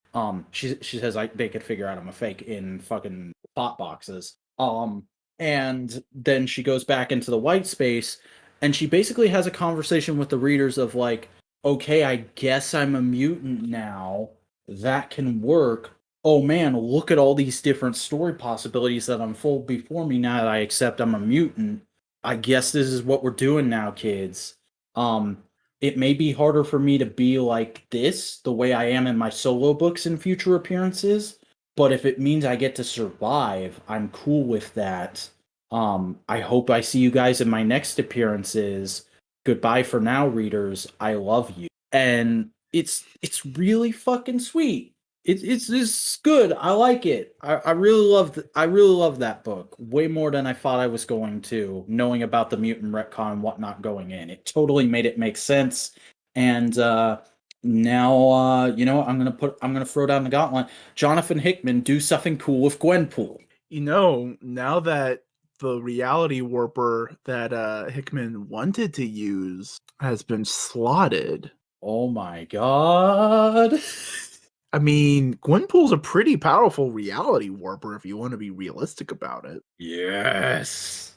She says they could figure out I'm a fake in fucking thought boxes. And then she goes back into the white space and she basically has a conversation with the readers of like, okay, I guess I'm a mutant now. That can work. Oh man, look at all these different story possibilities that unfold before me now that I accept I'm a mutant. I guess this is what we're doing now, kids. It may be harder for me to be like this, the way I am in my solo books and future appearances, but if it means I get to survive, I'm cool with that. I hope I see you guys in my next appearances. Goodbye for now, readers. I love you. And it's really fucking sweet. It's good. I like it. I really love that book way more than I thought I was going to, knowing about the mutant retcon and whatnot going in. It totally made it make sense. And now you know what? I'm gonna throw down the gauntlet. Jonathan Hickman, do something cool with Gwenpool. You know, now that the reality warper that Hickman wanted to use has been slotted. Oh my god. I mean, Gwenpool's a pretty powerful reality warper if you want to be realistic about it. Yes.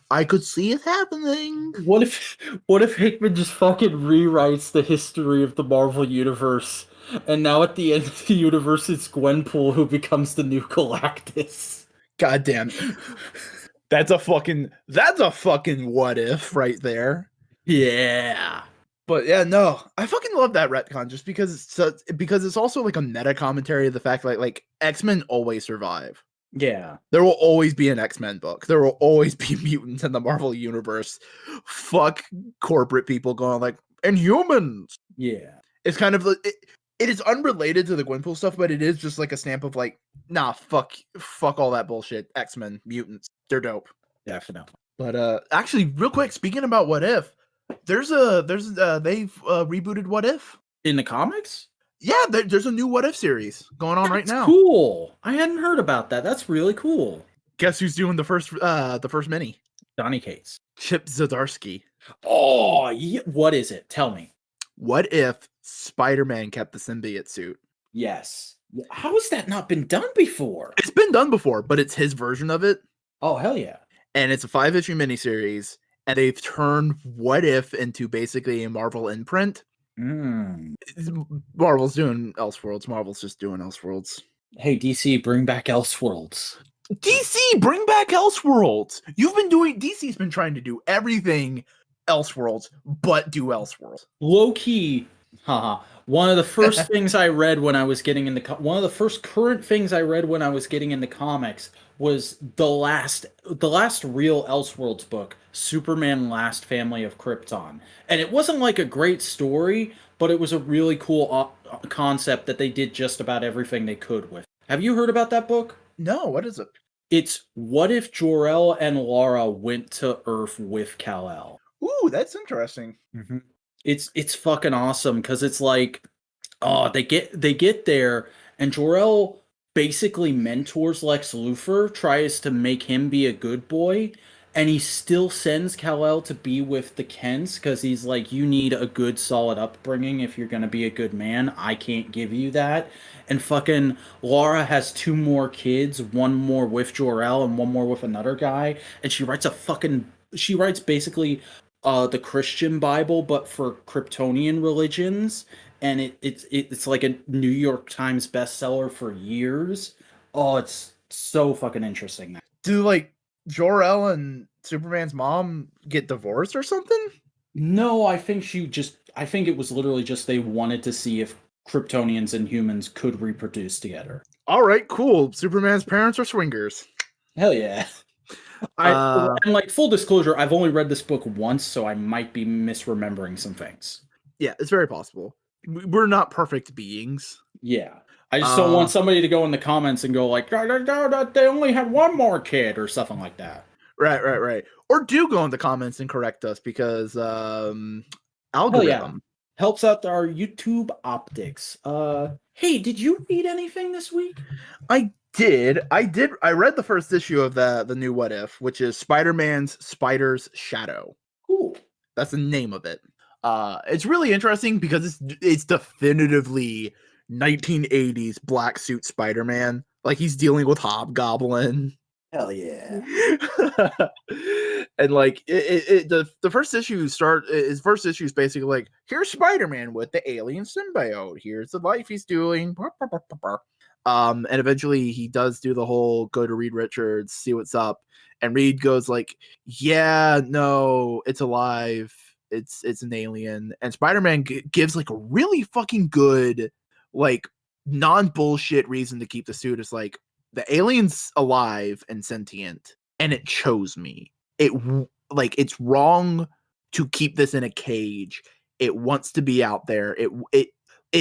I could see it happening. What if Hickman just fucking rewrites the history of the Marvel Universe, and now at the end of the universe it's Gwenpool who becomes the new Galactus? God damn. That's a fucking what if right there. Yeah. But yeah, no, I fucking love that retcon just because it's also like a meta commentary of the fact that like X-Men always survive. Yeah. There will always be an X-Men book. There will always be mutants in the Marvel universe. Fuck corporate people going like, and humans. Yeah. It's kind of it is unrelated to the Gwenpool stuff, but it is just like a stamp of like, nah, fuck all that bullshit. X-Men, mutants, they're dope. Definitely. But actually, real quick, speaking about What If, they've rebooted What If in the comics. Yeah, there's a new What If series going on right now. Cool. I hadn't heard about that. That's really cool. Guess who's doing the first mini? Donny Cates. Chip Zdarsky. Oh, yeah. What is it? Tell me. What if Spider-Man kept the symbiote suit? Yes. How has that not been done before? It's been done before, but it's his version of it. Oh, hell yeah. And it's a 5-issue miniseries, and they've turned What If into basically a Marvel imprint. Mm. Marvel's doing Elseworlds. Marvel's just doing Elseworlds. Hey, DC, bring back Elseworlds. DC, bring back Elseworlds. DC's been trying to do everything Elseworlds, but do Elseworlds. Low-key, haha. One of the first things I read when I was getting into one of the first current things I read when I was getting into comics was the last real Elseworlds book, Superman Last Family of Krypton. And it wasn't like a great story, but it was a really cool concept that they did just about everything they could with. Have you heard about that book? No, what is it? It's what if Jor-El and Lara went to Earth with Kal-El? Ooh, that's interesting. Mm-hmm. It's fucking awesome because it's like, oh, they get there and Jor-El basically mentors Lex Luthor, tries to make him be a good boy, and he still sends Kal-El to be with the Kents because he's like, you need a good solid upbringing if you're gonna be a good man. I can't give you that. And fucking Lara has 2 more kids, one more with Jor-El and one more with another guy, and she writes basically the Christian Bible, but for Kryptonian religions, and it's like a New York Times bestseller for years. Oh, it's so fucking interesting. Do like Jor-El and Superman's mom get divorced or something? No, I think it was literally just they wanted to see if Kryptonians and humans could reproduce together. All right, cool. Superman's parents are swingers. Hell yeah. And like full disclosure, I've only read this book once, so I might be misremembering some things. Yeah, it's very possible. We're not perfect beings. Yeah. I just don't want somebody to go in the comments and go like, they only had 1 more kid or something like that. Right. Or do go in the comments and correct us because algorithm. Yeah. Helps out our YouTube optics. Hey, did you read anything this week? I did. I read the first issue of the new What If, which is Spider-Man's Spider's Shadow. Cool. That's the name of it. It's really interesting because it's definitively 1980s black suit Spider-Man. Like he's dealing with Hobgoblin. Hell yeah. And like the first issue his first issue is basically like, here's Spider-Man with the alien symbiote. Here's the life he's doing. And eventually he does do the whole go to Reed Richards, see what's up. And Reed goes like, yeah, no, it's alive. It's an alien. And Spider-Man gives like a really fucking good, like non-bullshit reason to keep the suit. It's like, the alien's alive and sentient, and it chose me. It's wrong to keep this in a cage. It wants to be out there. It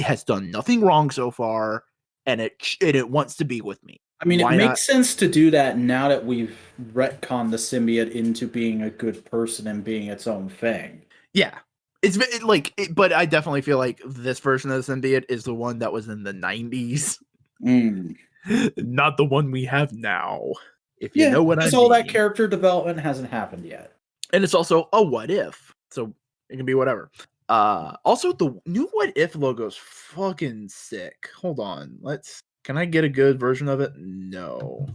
has done nothing wrong so far, and it wants to be with me. I mean, it makes sense to do that now that we've retconned the symbiote into being a good person and being its own thing. Yeah. But I definitely feel like this version of the symbiote is the one that was in the 90s. Not the one we have now. If you know what I mean. All that character development hasn't happened yet. And it's also a what if. So it can be whatever. Also the new What If logo is fucking sick. Hold on. Can I get a good version of it? No.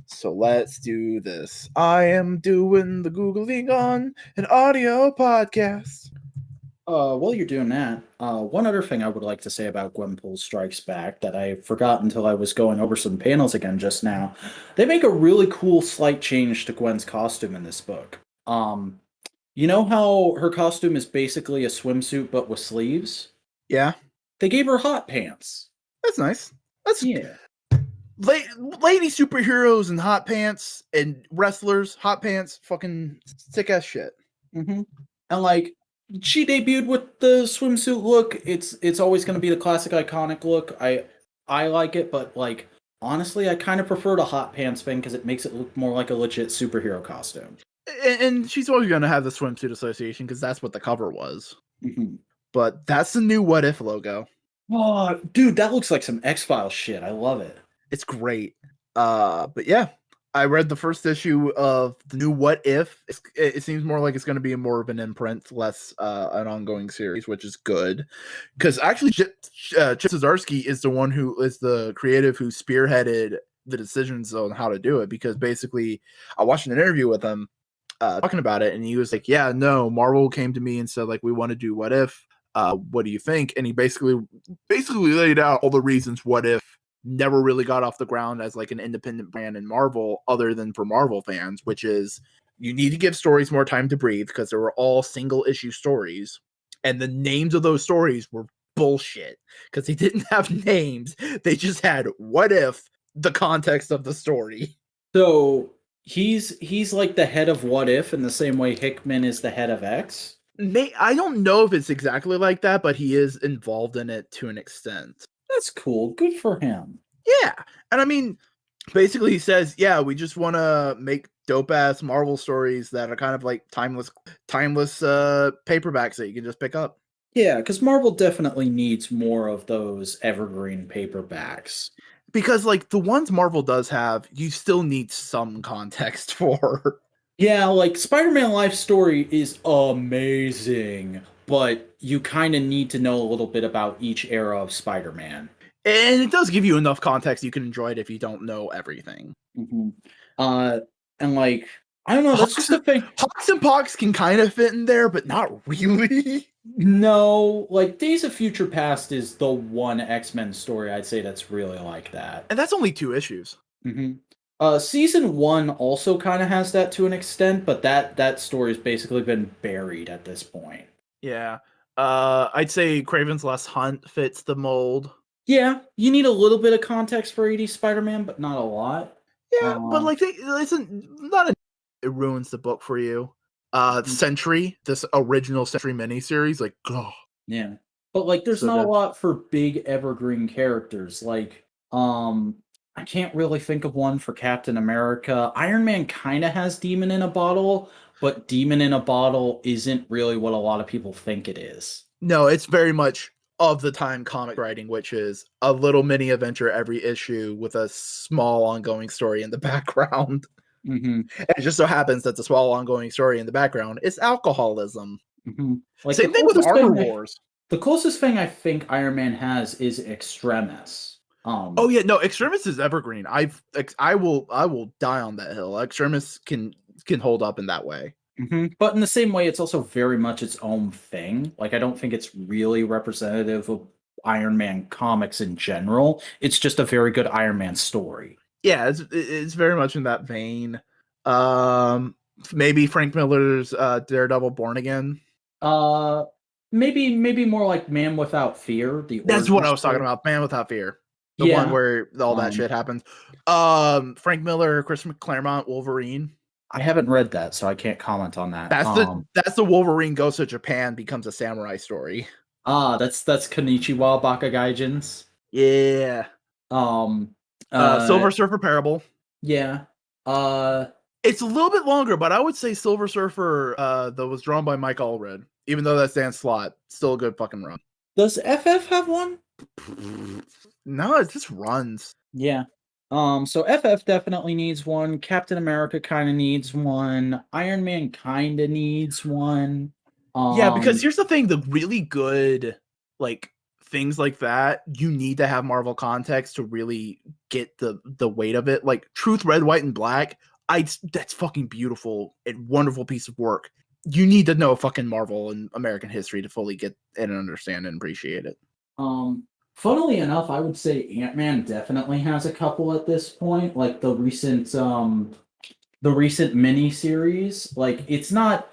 So let's do this. I am doing the Googling on an audio podcast. While you're doing that, one other thing I would like to say about Gwenpool Strikes Back that I forgot until I was going over some panels again just now. They make a really cool slight change to Gwen's costume in this book. You know how her costume is basically a swimsuit but with sleeves? Yeah. They gave her hot pants. That's nice. Lady superheroes and hot pants and wrestlers, hot pants, fucking sick ass shit. Mm-hmm. And like, she debuted with the swimsuit look. It's always going to be the classic iconic look. I like it, but like honestly, I kind of prefer the hot pants thing because it makes it look more like a legit superhero costume. And she's always going to have the swimsuit association because that's what the cover was. Mm-hmm. But that's the new What If logo. Oh, dude, that looks like some X-Files shit. I love it. It's great. But yeah, I read the first issue of the new What If. It seems more like it's going to be more of an imprint, less an ongoing series, which is good. Because actually, Chip Zdarsky is the one who is the creative who spearheaded the decisions on how to do it. Because basically, I watched an interview with him talking about it, and he was like, "Yeah, no, Marvel came to me and said like we want to do What If." what do you think? And he basically laid out all the reasons What If never really got off the ground as like an independent brand in Marvel, other than for Marvel fans, which is you need to give stories more time to breathe because they were all single issue stories, and the names of those stories were bullshit because they didn't have names. They just had What If, the context of the story. So he's like the head of What If in the same way Hickman is the head of X. I don't know if it's exactly like that, but he is involved in it to an extent. That's cool. Good for him. Yeah. And I mean, basically he says, yeah, we just want to make dope ass Marvel stories that are kind of like timeless paperbacks that you can just pick up. Yeah, because Marvel definitely needs more of those evergreen paperbacks. Because like the ones Marvel does have, you still need some context for. Yeah, like Spider-Man Life Story is amazing, but you kind of need to know a little bit about each era of Spider-Man. And it does give you enough context you can enjoy it if you don't know everything. Mm-hmm. And like, I don't know, that's just the thing. Hawks and Pox can kind of fit in there, but not really. No, like Days of Future Past is the one X-Men story I'd say that's really like that. And that's only 2 issues. Mm-hmm. Season 1 also kind of has that to an extent, but that story's basically been buried at this point. Yeah. I'd say Kraven's Last Hunt fits the mold. Yeah, you need a little bit of context for 80s Spider-Man, but not a lot. Yeah, but like it ruins the book for you. Sentry, this original Sentry miniseries, like, oh. Yeah. But like there's not a lot for big evergreen characters. Like, I can't really think of one for Captain America. Iron Man kind of has Demon in a Bottle, but Demon in a Bottle isn't really what a lot of people think it is. No, it's very much of the time comic writing, which is a little mini adventure every issue with a small ongoing story in the background. Mm-hmm. And it just so happens that the small ongoing story in the background is alcoholism. Mm-hmm. Like same thing with Armor Wars. The closest thing I think Iron Man has is Extremis. Oh yeah, no, Extremis is evergreen. I will die on that hill. Extremis can hold up in that way. Mm-hmm. But in the same way, it's also very much its own thing. Like, I don't think it's really representative of Iron Man comics in general. It's just a very good Iron Man story. Yeah, it's very much in that vein. Maybe Frank Miller's Daredevil Born Again. Maybe more like Man Without Fear. That's what I was talking about. Man Without Fear. The one where all that shit happens. Frank Miller, Chris Claremont, Wolverine. I haven't read that, so I can't comment on that. That's the Wolverine goes to Japan, becomes a samurai story. That's Konichiwa Bakagaijins. Yeah. Silver Surfer Parable. Yeah. It's a little bit longer, but I would say Silver Surfer that was drawn by Mike Allred. Even though that's Dan Slott, still a good fucking run. Does FF have one? No, it just runs. Yeah. So FF definitely needs one. Captain America kind of needs one. Iron Man kind of needs one. Yeah, because here's the thing: the really good, like things like that, you need to have Marvel context to really get the weight of it. Like Truth, Red, White, and Black. That's fucking beautiful and wonderful piece of work. You need to know fucking Marvel and American history to fully get it and understand and appreciate it. Funnily enough, I would say Ant-Man definitely has a couple at this point. Like the recent mini-series. Like it's not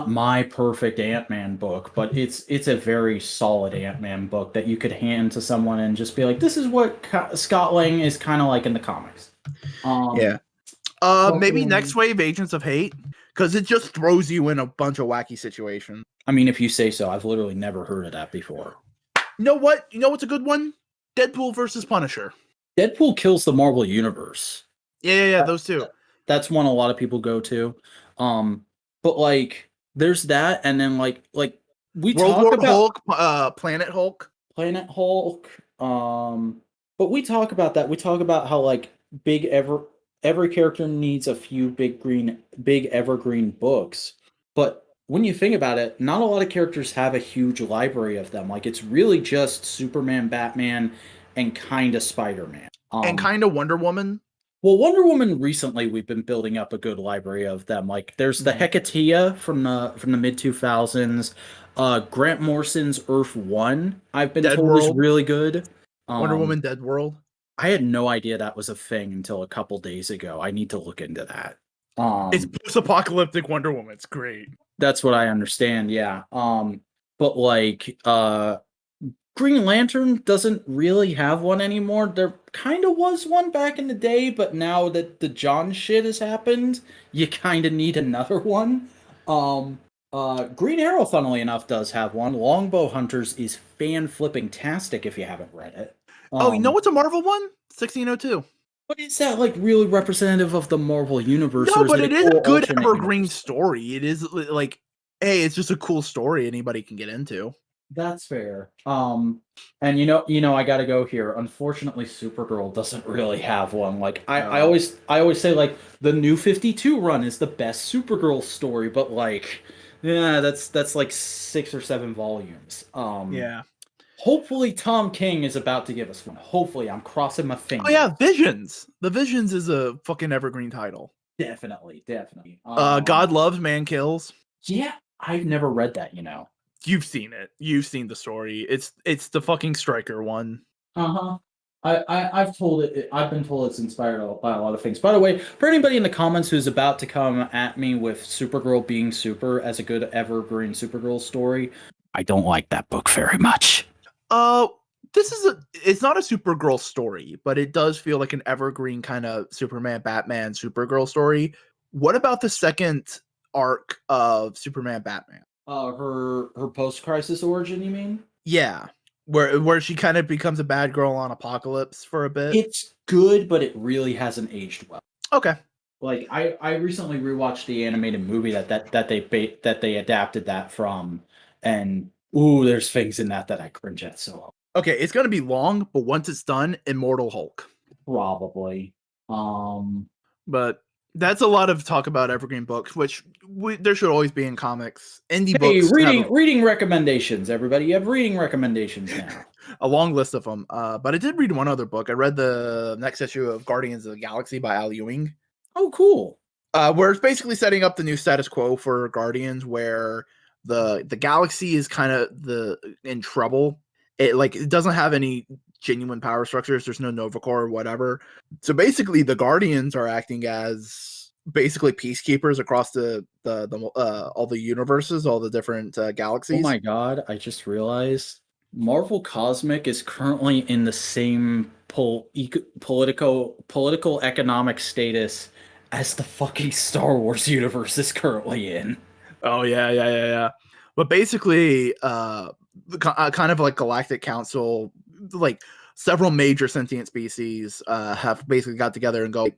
my perfect Ant-Man book, but it's a very solid Ant-Man book that you could hand to someone and just be like, this is what Scott Lang is kind of like in the comics. Yeah. Maybe Next Wave Agents of Hate, because it just throws you in a bunch of wacky situations. I mean, if you say so, I've literally never heard of that before. You know what? You know what's a good one? Deadpool versus Punisher. Deadpool kills the Marvel Universe. Yeah, those two. That's one a lot of people go to. But like, there's that, and then like we World talk War about Hulk, Planet Hulk. Planet Hulk. But we talk about that. We talk about how like every character needs a few big evergreen books. But when you think about it, not a lot of characters have a huge library of them. Like it's really just Superman, Batman, and kind of Spider-Man. And kind of Wonder Woman. Well, Wonder Woman recently we've been building up a good library of them. Like there's the Hecatea from the mid 2000s. Grant Morrison's Earth 1, I've been Dead told is World, really good. Wonder Woman, Dead World. I had no idea that was a thing until a couple days ago. I need to look into that. It's post-apocalyptic Wonder Woman. It's great. That's what I understand, yeah. But like Green Lantern doesn't really have one anymore. There kind of was one back in the day, but now that the John shit has happened, you kind of need another one. Green Arrow, funnily enough, does have one. Longbow Hunters is fan-flipping-tastic if you haven't read it. You know what's a Marvel one? 1602. But is that like really representative of the Marvel universe? No, but it is a good evergreen universe? story. It is like, hey, it's just a cool story anybody can get into. That's fair. And you know, I gotta go here. Unfortunately, Supergirl doesn't really have one. Like I always say like the New 52 run is the best Supergirl story, but like, yeah, that's like 6 or 7 volumes. Yeah. Hopefully Tom King is about to give us one. Hopefully, I'm crossing my fingers. Oh yeah, Visions. The Visions is a fucking evergreen title. Definitely. God Loves, Man Kills. Yeah, I've never read that, you know. You've seen it. You've seen the story. It's the fucking Striker one. Uh-huh. I've been told it's inspired by a lot of things. By the way, for anybody in the comments who's about to come at me with Supergirl being super as a good evergreen Supergirl story, I don't like that book very much. It's not a Supergirl story, but it does feel like an evergreen kind of Superman, Batman, Supergirl story. What about the second arc of Superman, Batman? Her post-crisis origin, you mean? Yeah. Where she kind of becomes a bad girl on Apocalypse for a bit. It's good, but it really hasn't aged well. Okay. Like I recently rewatched the animated movie that they adapted that from, and there's things in that I cringe at so. Okay, it's gonna be long, but once it's done, Immortal Hulk. Probably. But that's a lot of talk about evergreen books, which there should always be in comics. Indie books. Reading recommendations, everybody. You have reading recommendations now. A long list of them. But I did read one other book. I read the next issue of Guardians of the Galaxy by Al Ewing. Oh, cool. Where it's basically setting up the new status quo for Guardians, where the galaxy is kind of in trouble. It doesn't have any genuine power structures. There's no Nova Corps or whatever. So basically, the Guardians are acting as basically peacekeepers across the all the universes, all the different galaxies. Oh my god! I just realized Marvel Cosmic is currently in the same political economic status as the fucking Star Wars universe is currently in. Oh yeah. But basically, kind of like Galactic Council, like several major sentient species have basically got together and go,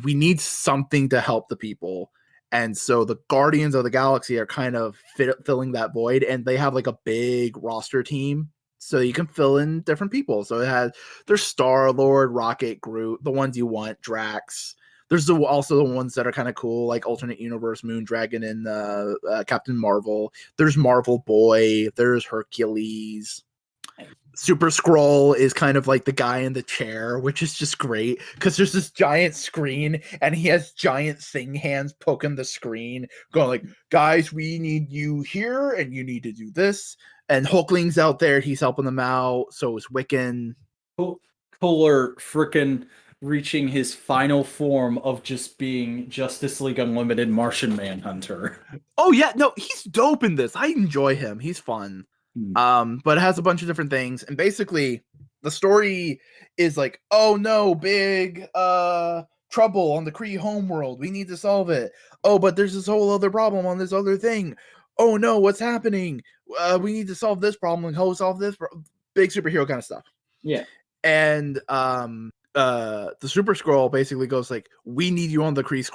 we need something to help the people. And so the Guardians of the Galaxy are kind of filling that void, and they have like a big roster team. So you can fill in different people. So there's Star-Lord, Rocket, Groot, the ones you want, Drax. There's also the ones that are kind of cool, like Alternate Universe, Moondragon, and Captain Marvel. There's Marvel Boy. There's Hercules. Super Skrull is kind of like the guy in the chair, which is just great because there's this giant screen and he has giant thing hands poking the screen, going like, guys, we need you here and you need to do this. And Hulkling's out there. He's helping them out. So is Wiccan. Kohler frickin' reaching his final form of just being Justice League Unlimited Martian Manhunter. Oh yeah, no, he's dope in this. I enjoy him. He's fun. But it has a bunch of different things, and basically the story is like, oh no, big trouble on the Kree homeworld. We need to solve it. Oh, but there's this whole other problem on this other thing. Oh no, what's happening? We need to solve this problem and solve this big superhero kind of stuff. Yeah. And the Super Skrull basically goes like, we need you on the Kree's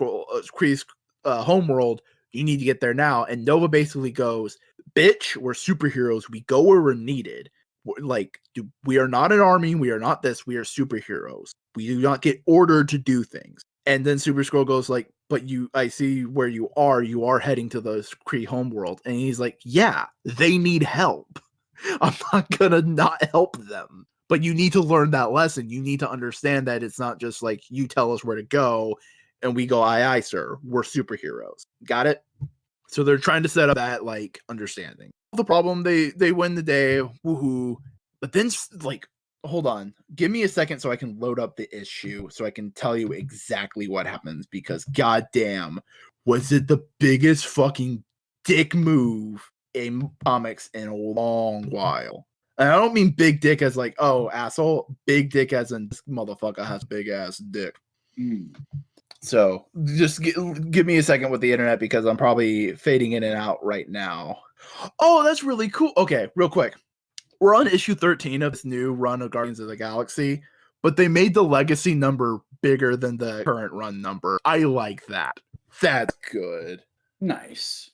homeworld. You need to get there now. And Nova basically goes, bitch, we're superheroes. We go where we're needed. We are not an army. We are not this. We are superheroes. We do not get ordered to do things. And then Super Skrull goes like, but I see where you are. You are heading to the Kree homeworld. And he's like, yeah, they need help. I'm not gonna not help them. But you need to learn that lesson. You need to understand that it's not just like you tell us where to go and we go, aye, aye, sir. We're superheroes. Got it? So they're trying to set up that like understanding. The problem, they win the day, woohoo. But then like, hold on, give me a second so I can load up the issue so I can tell you exactly what happens, because goddamn, was it the biggest fucking dick move in comics in a long while. And I don't mean big dick as like, oh, asshole. Big dick as in this motherfucker has big ass dick. So just give me a second with the internet because I'm probably fading in and out right now. Oh, that's really cool. Okay, real quick. We're on issue 13 of this new run of Guardians of the Galaxy, but they made the legacy number bigger than the current run number. I like that. That's good. Nice.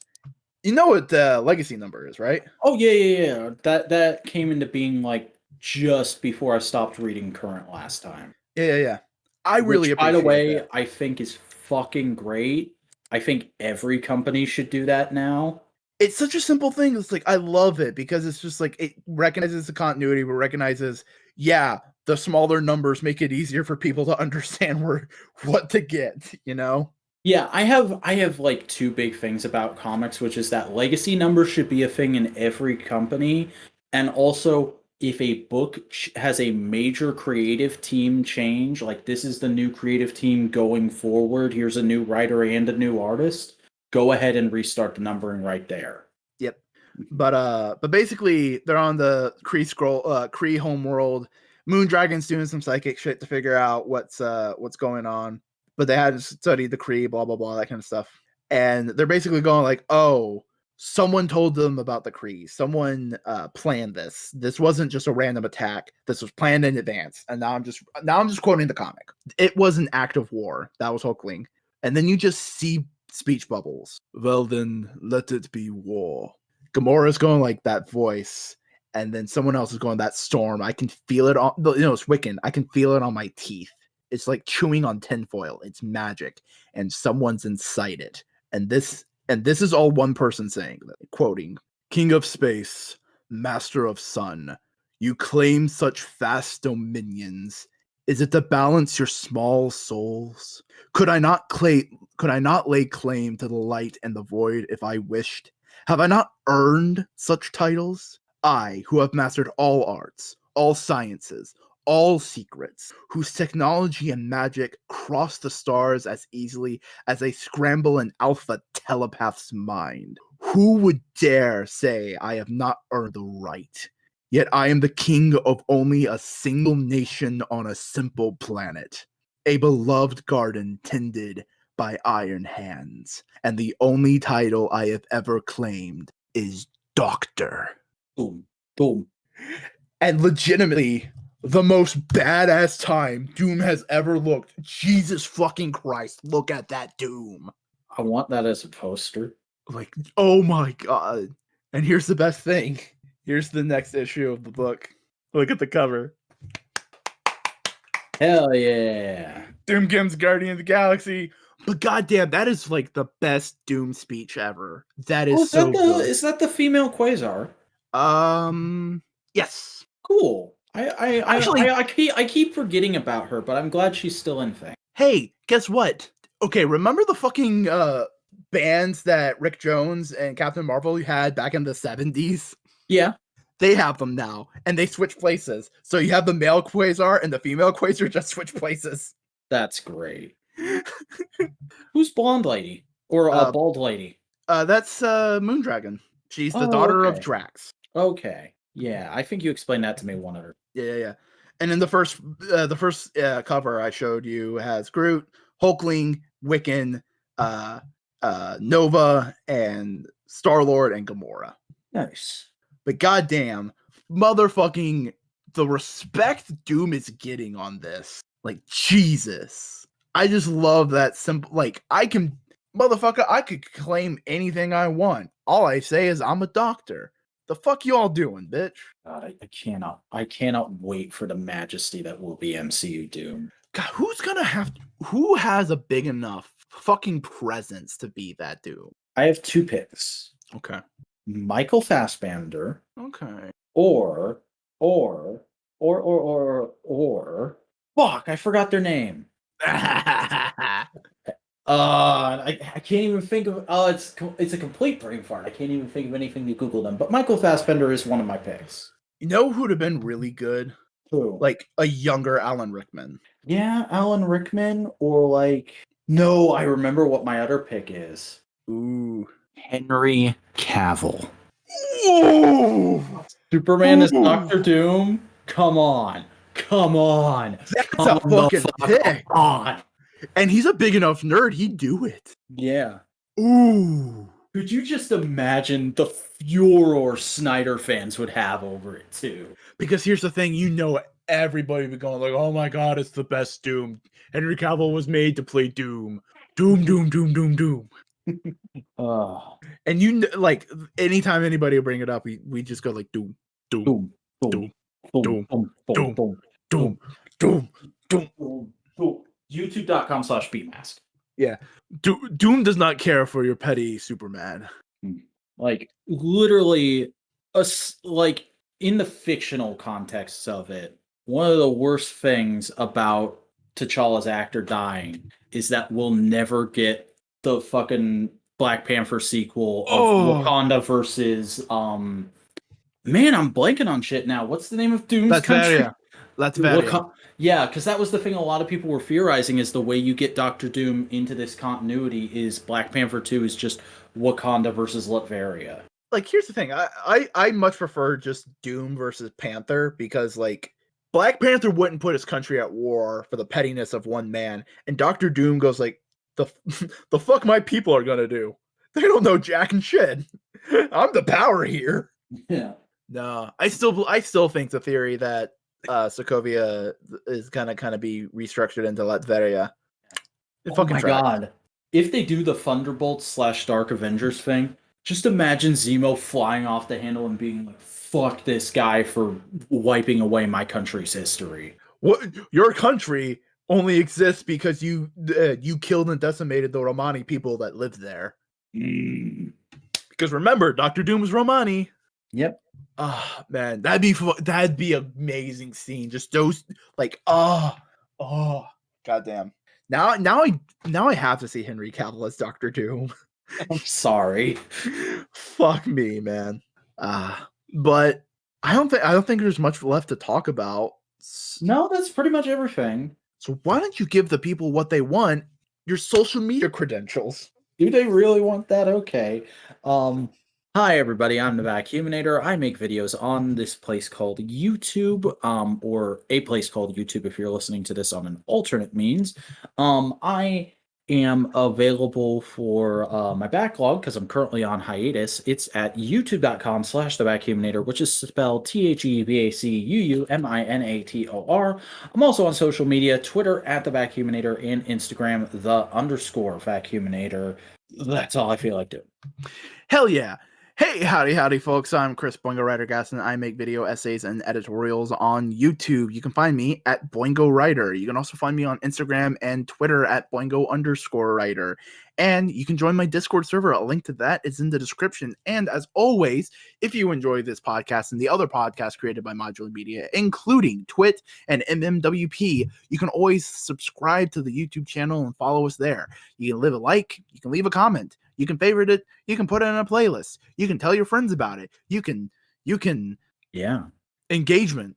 You know what the legacy number is, right? Oh yeah. That came into being like just before I stopped reading current last time. Yeah. I really appreciate by the way, that. I think is fucking great. I think every company should do that now. It's such a simple thing. It's like, I love it because it's just like, it recognizes the continuity, but recognizes, yeah, the smaller numbers make it easier for people to understand what to get, you know? Yeah, I have like two big things about comics, which is that legacy numbers should be a thing in every company. And also, if a book has a major creative team change, like this is the new creative team going forward, here's a new writer and a new artist, go ahead and restart the numbering right there. Yep. But basically they're on the Kree homeworld. Moondragon's doing some psychic shit to figure out what's going on. But they had to study the Kree, blah blah blah, that kind of stuff. And they're basically going like, oh, someone told them about the Kree. Someone planned this. This wasn't just a random attack. This was planned in advance. And now I'm just quoting the comic. It was an act of war. That was Hulkling. And then you just see speech bubbles. Well then, let it be war. Gamora's going like that voice, and then someone else is going that storm. I can feel it on, it's Wiccan. I can feel it on my teeth. It's like chewing on tinfoil. It's magic, and someone's inside it. And this is all one person saying, quoting, "King of space, master of sun, you claim such vast dominions. Is it to balance your small souls? Could I not lay claim to the light and the void if I wished? Have I not earned such titles? I, who have mastered all arts, all sciences, all secrets, whose technology and magic cross the stars as easily as they scramble an alpha telepath's mind. Who would dare say I have not earned the right? Yet I am the king of only a single nation on a simple planet, a beloved garden tended by iron hands, and the only title I have ever claimed is Doctor." Boom. Boom. And legitimately, the most badass time Doom has ever looked. Jesus fucking Christ, look at that Doom. I want that as a poster. Like, oh my god. And here's the best thing. Here's the next issue of the book. Look at the cover. Hell yeah. Doom Gim's Guardian of the Galaxy. But goddamn, that is like the best Doom speech ever. That is so good. Is that the female Quasar? Yes. Cool. I keep forgetting about her, but I'm glad she's still in thing. Hey, guess what? Okay, remember the fucking bands that Rick Jones and Captain Marvel had back in the 70s? Yeah. They have them now, and they switch places. So you have the male Quasar and the female Quasar just switch places. That's great. Who's blonde lady? Or bald lady? That's Moondragon. She's the daughter of Drax. Okay. Yeah, I think you explained that to me one other. Yeah. And in the first cover I showed you has Groot, Hulkling, Wiccan, Nova, and Star-Lord and Gamora. Nice. But goddamn, motherfucking the respect Doom is getting on this. Like, Jesus. I just love that simple, like, I could claim anything I want. All I say is I'm a doctor. The fuck you all doing, bitch? God, I cannot wait for the majesty that will be MCU Doom. God, who has a big enough fucking presence to be that Doom? I have two picks. Okay. Michael Fassbender. Okay. Or or fuck, I forgot their name. I can't even think of. Oh, it's a complete brain fart. I can't even think of anything to Google them. But Michael Fassbender is one of my picks. You know who'd have been really good? Who? Like a younger Alan Rickman. Yeah, Alan Rickman, or like no, I remember what my other pick is. Ooh, Henry Cavill. Ooh. Superman is Doctor Doom. Come on. That's a fucking pick. On. And he's a big enough nerd. He'd do it. Yeah. Ooh. Could you just imagine the furor Snyder fans would have over it too? Because here's the thing, everybody would be going like, "Oh my god, it's the best Doom. Henry Cavill was made to play Doom. Doom." And like anytime anybody will bring it up, we just go like Doom. YouTube.com/beatmask. Yeah. Doom does not care for your petty Superman. Like literally like in the fictional context of it, one of the worst things about T'Challa's actor dying is that we'll never get the fucking Black Panther sequel of Wakanda versus man, I'm blanking on shit now. What's the name of Doom's country? Latveria. Yeah, because that was the thing a lot of people were theorizing is the way you get Doctor Doom into this continuity is Black Panther 2 is just Wakanda versus Latveria. Like, here's the thing. I much prefer just Doom versus Panther because, like, Black Panther wouldn't put his country at war for the pettiness of one man. And Dr. Doom goes like, the fuck my people are gonna do? They don't know jack and shit. I'm the power here. Yeah. No, I still think the theory that Sokovia is gonna kind of be restructured into Latveria. Oh my god. If they do the Thunderbolts / Dark Avengers thing, just imagine Zemo flying off the handle and being like, fuck this guy for wiping away my country's history. What? Your country only exists because you killed and decimated the Romani people that lived there. Because remember, Dr. Doom was Romani. Yep. Oh man, that'd be an amazing scene. Just those like goddamn. Now I have to see Henry Cavill as Dr. Doom. I'm sorry. Fuck me, man. But I don't think there's much left to talk about. No, that's pretty much everything. So why don't you give the people what they want? Your social media credentials. Do they really want that? Okay. Hi everybody, I'm the Vacuuminator. I make videos on this place called YouTube, or a place called YouTube if you're listening to this on an alternate means. I am available for my backlog because I'm currently on hiatus. It's at youtube.com/thevacuuminator, which is spelled TheVacuuminator. I'm also on social media, Twitter at the Vacuuminator and Instagram _Vacuuminator. That's all I feel like doing. Hell yeah. Hey, howdy, folks. I'm Chris Boingo Writer Gaston. I make video essays and editorials on YouTube. You can find me at Boingo Writer. You can also find me on Instagram and Twitter at Boingo_Writer. And you can join my Discord server. A link to that is in the description. And as always, if you enjoy this podcast and the other podcasts created by Modular Media, including Twit and MMWP, you can always subscribe to the YouTube channel and follow us there. You can leave a like, you can leave a comment, you can favorite it, you can put it in a playlist, you can tell your friends about it, you can engagement.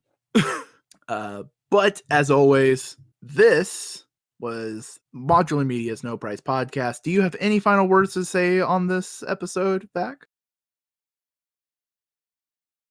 But as always, this was Modular Media's No-Prize Podcast. Do you have any final words to say on this episode, Vac?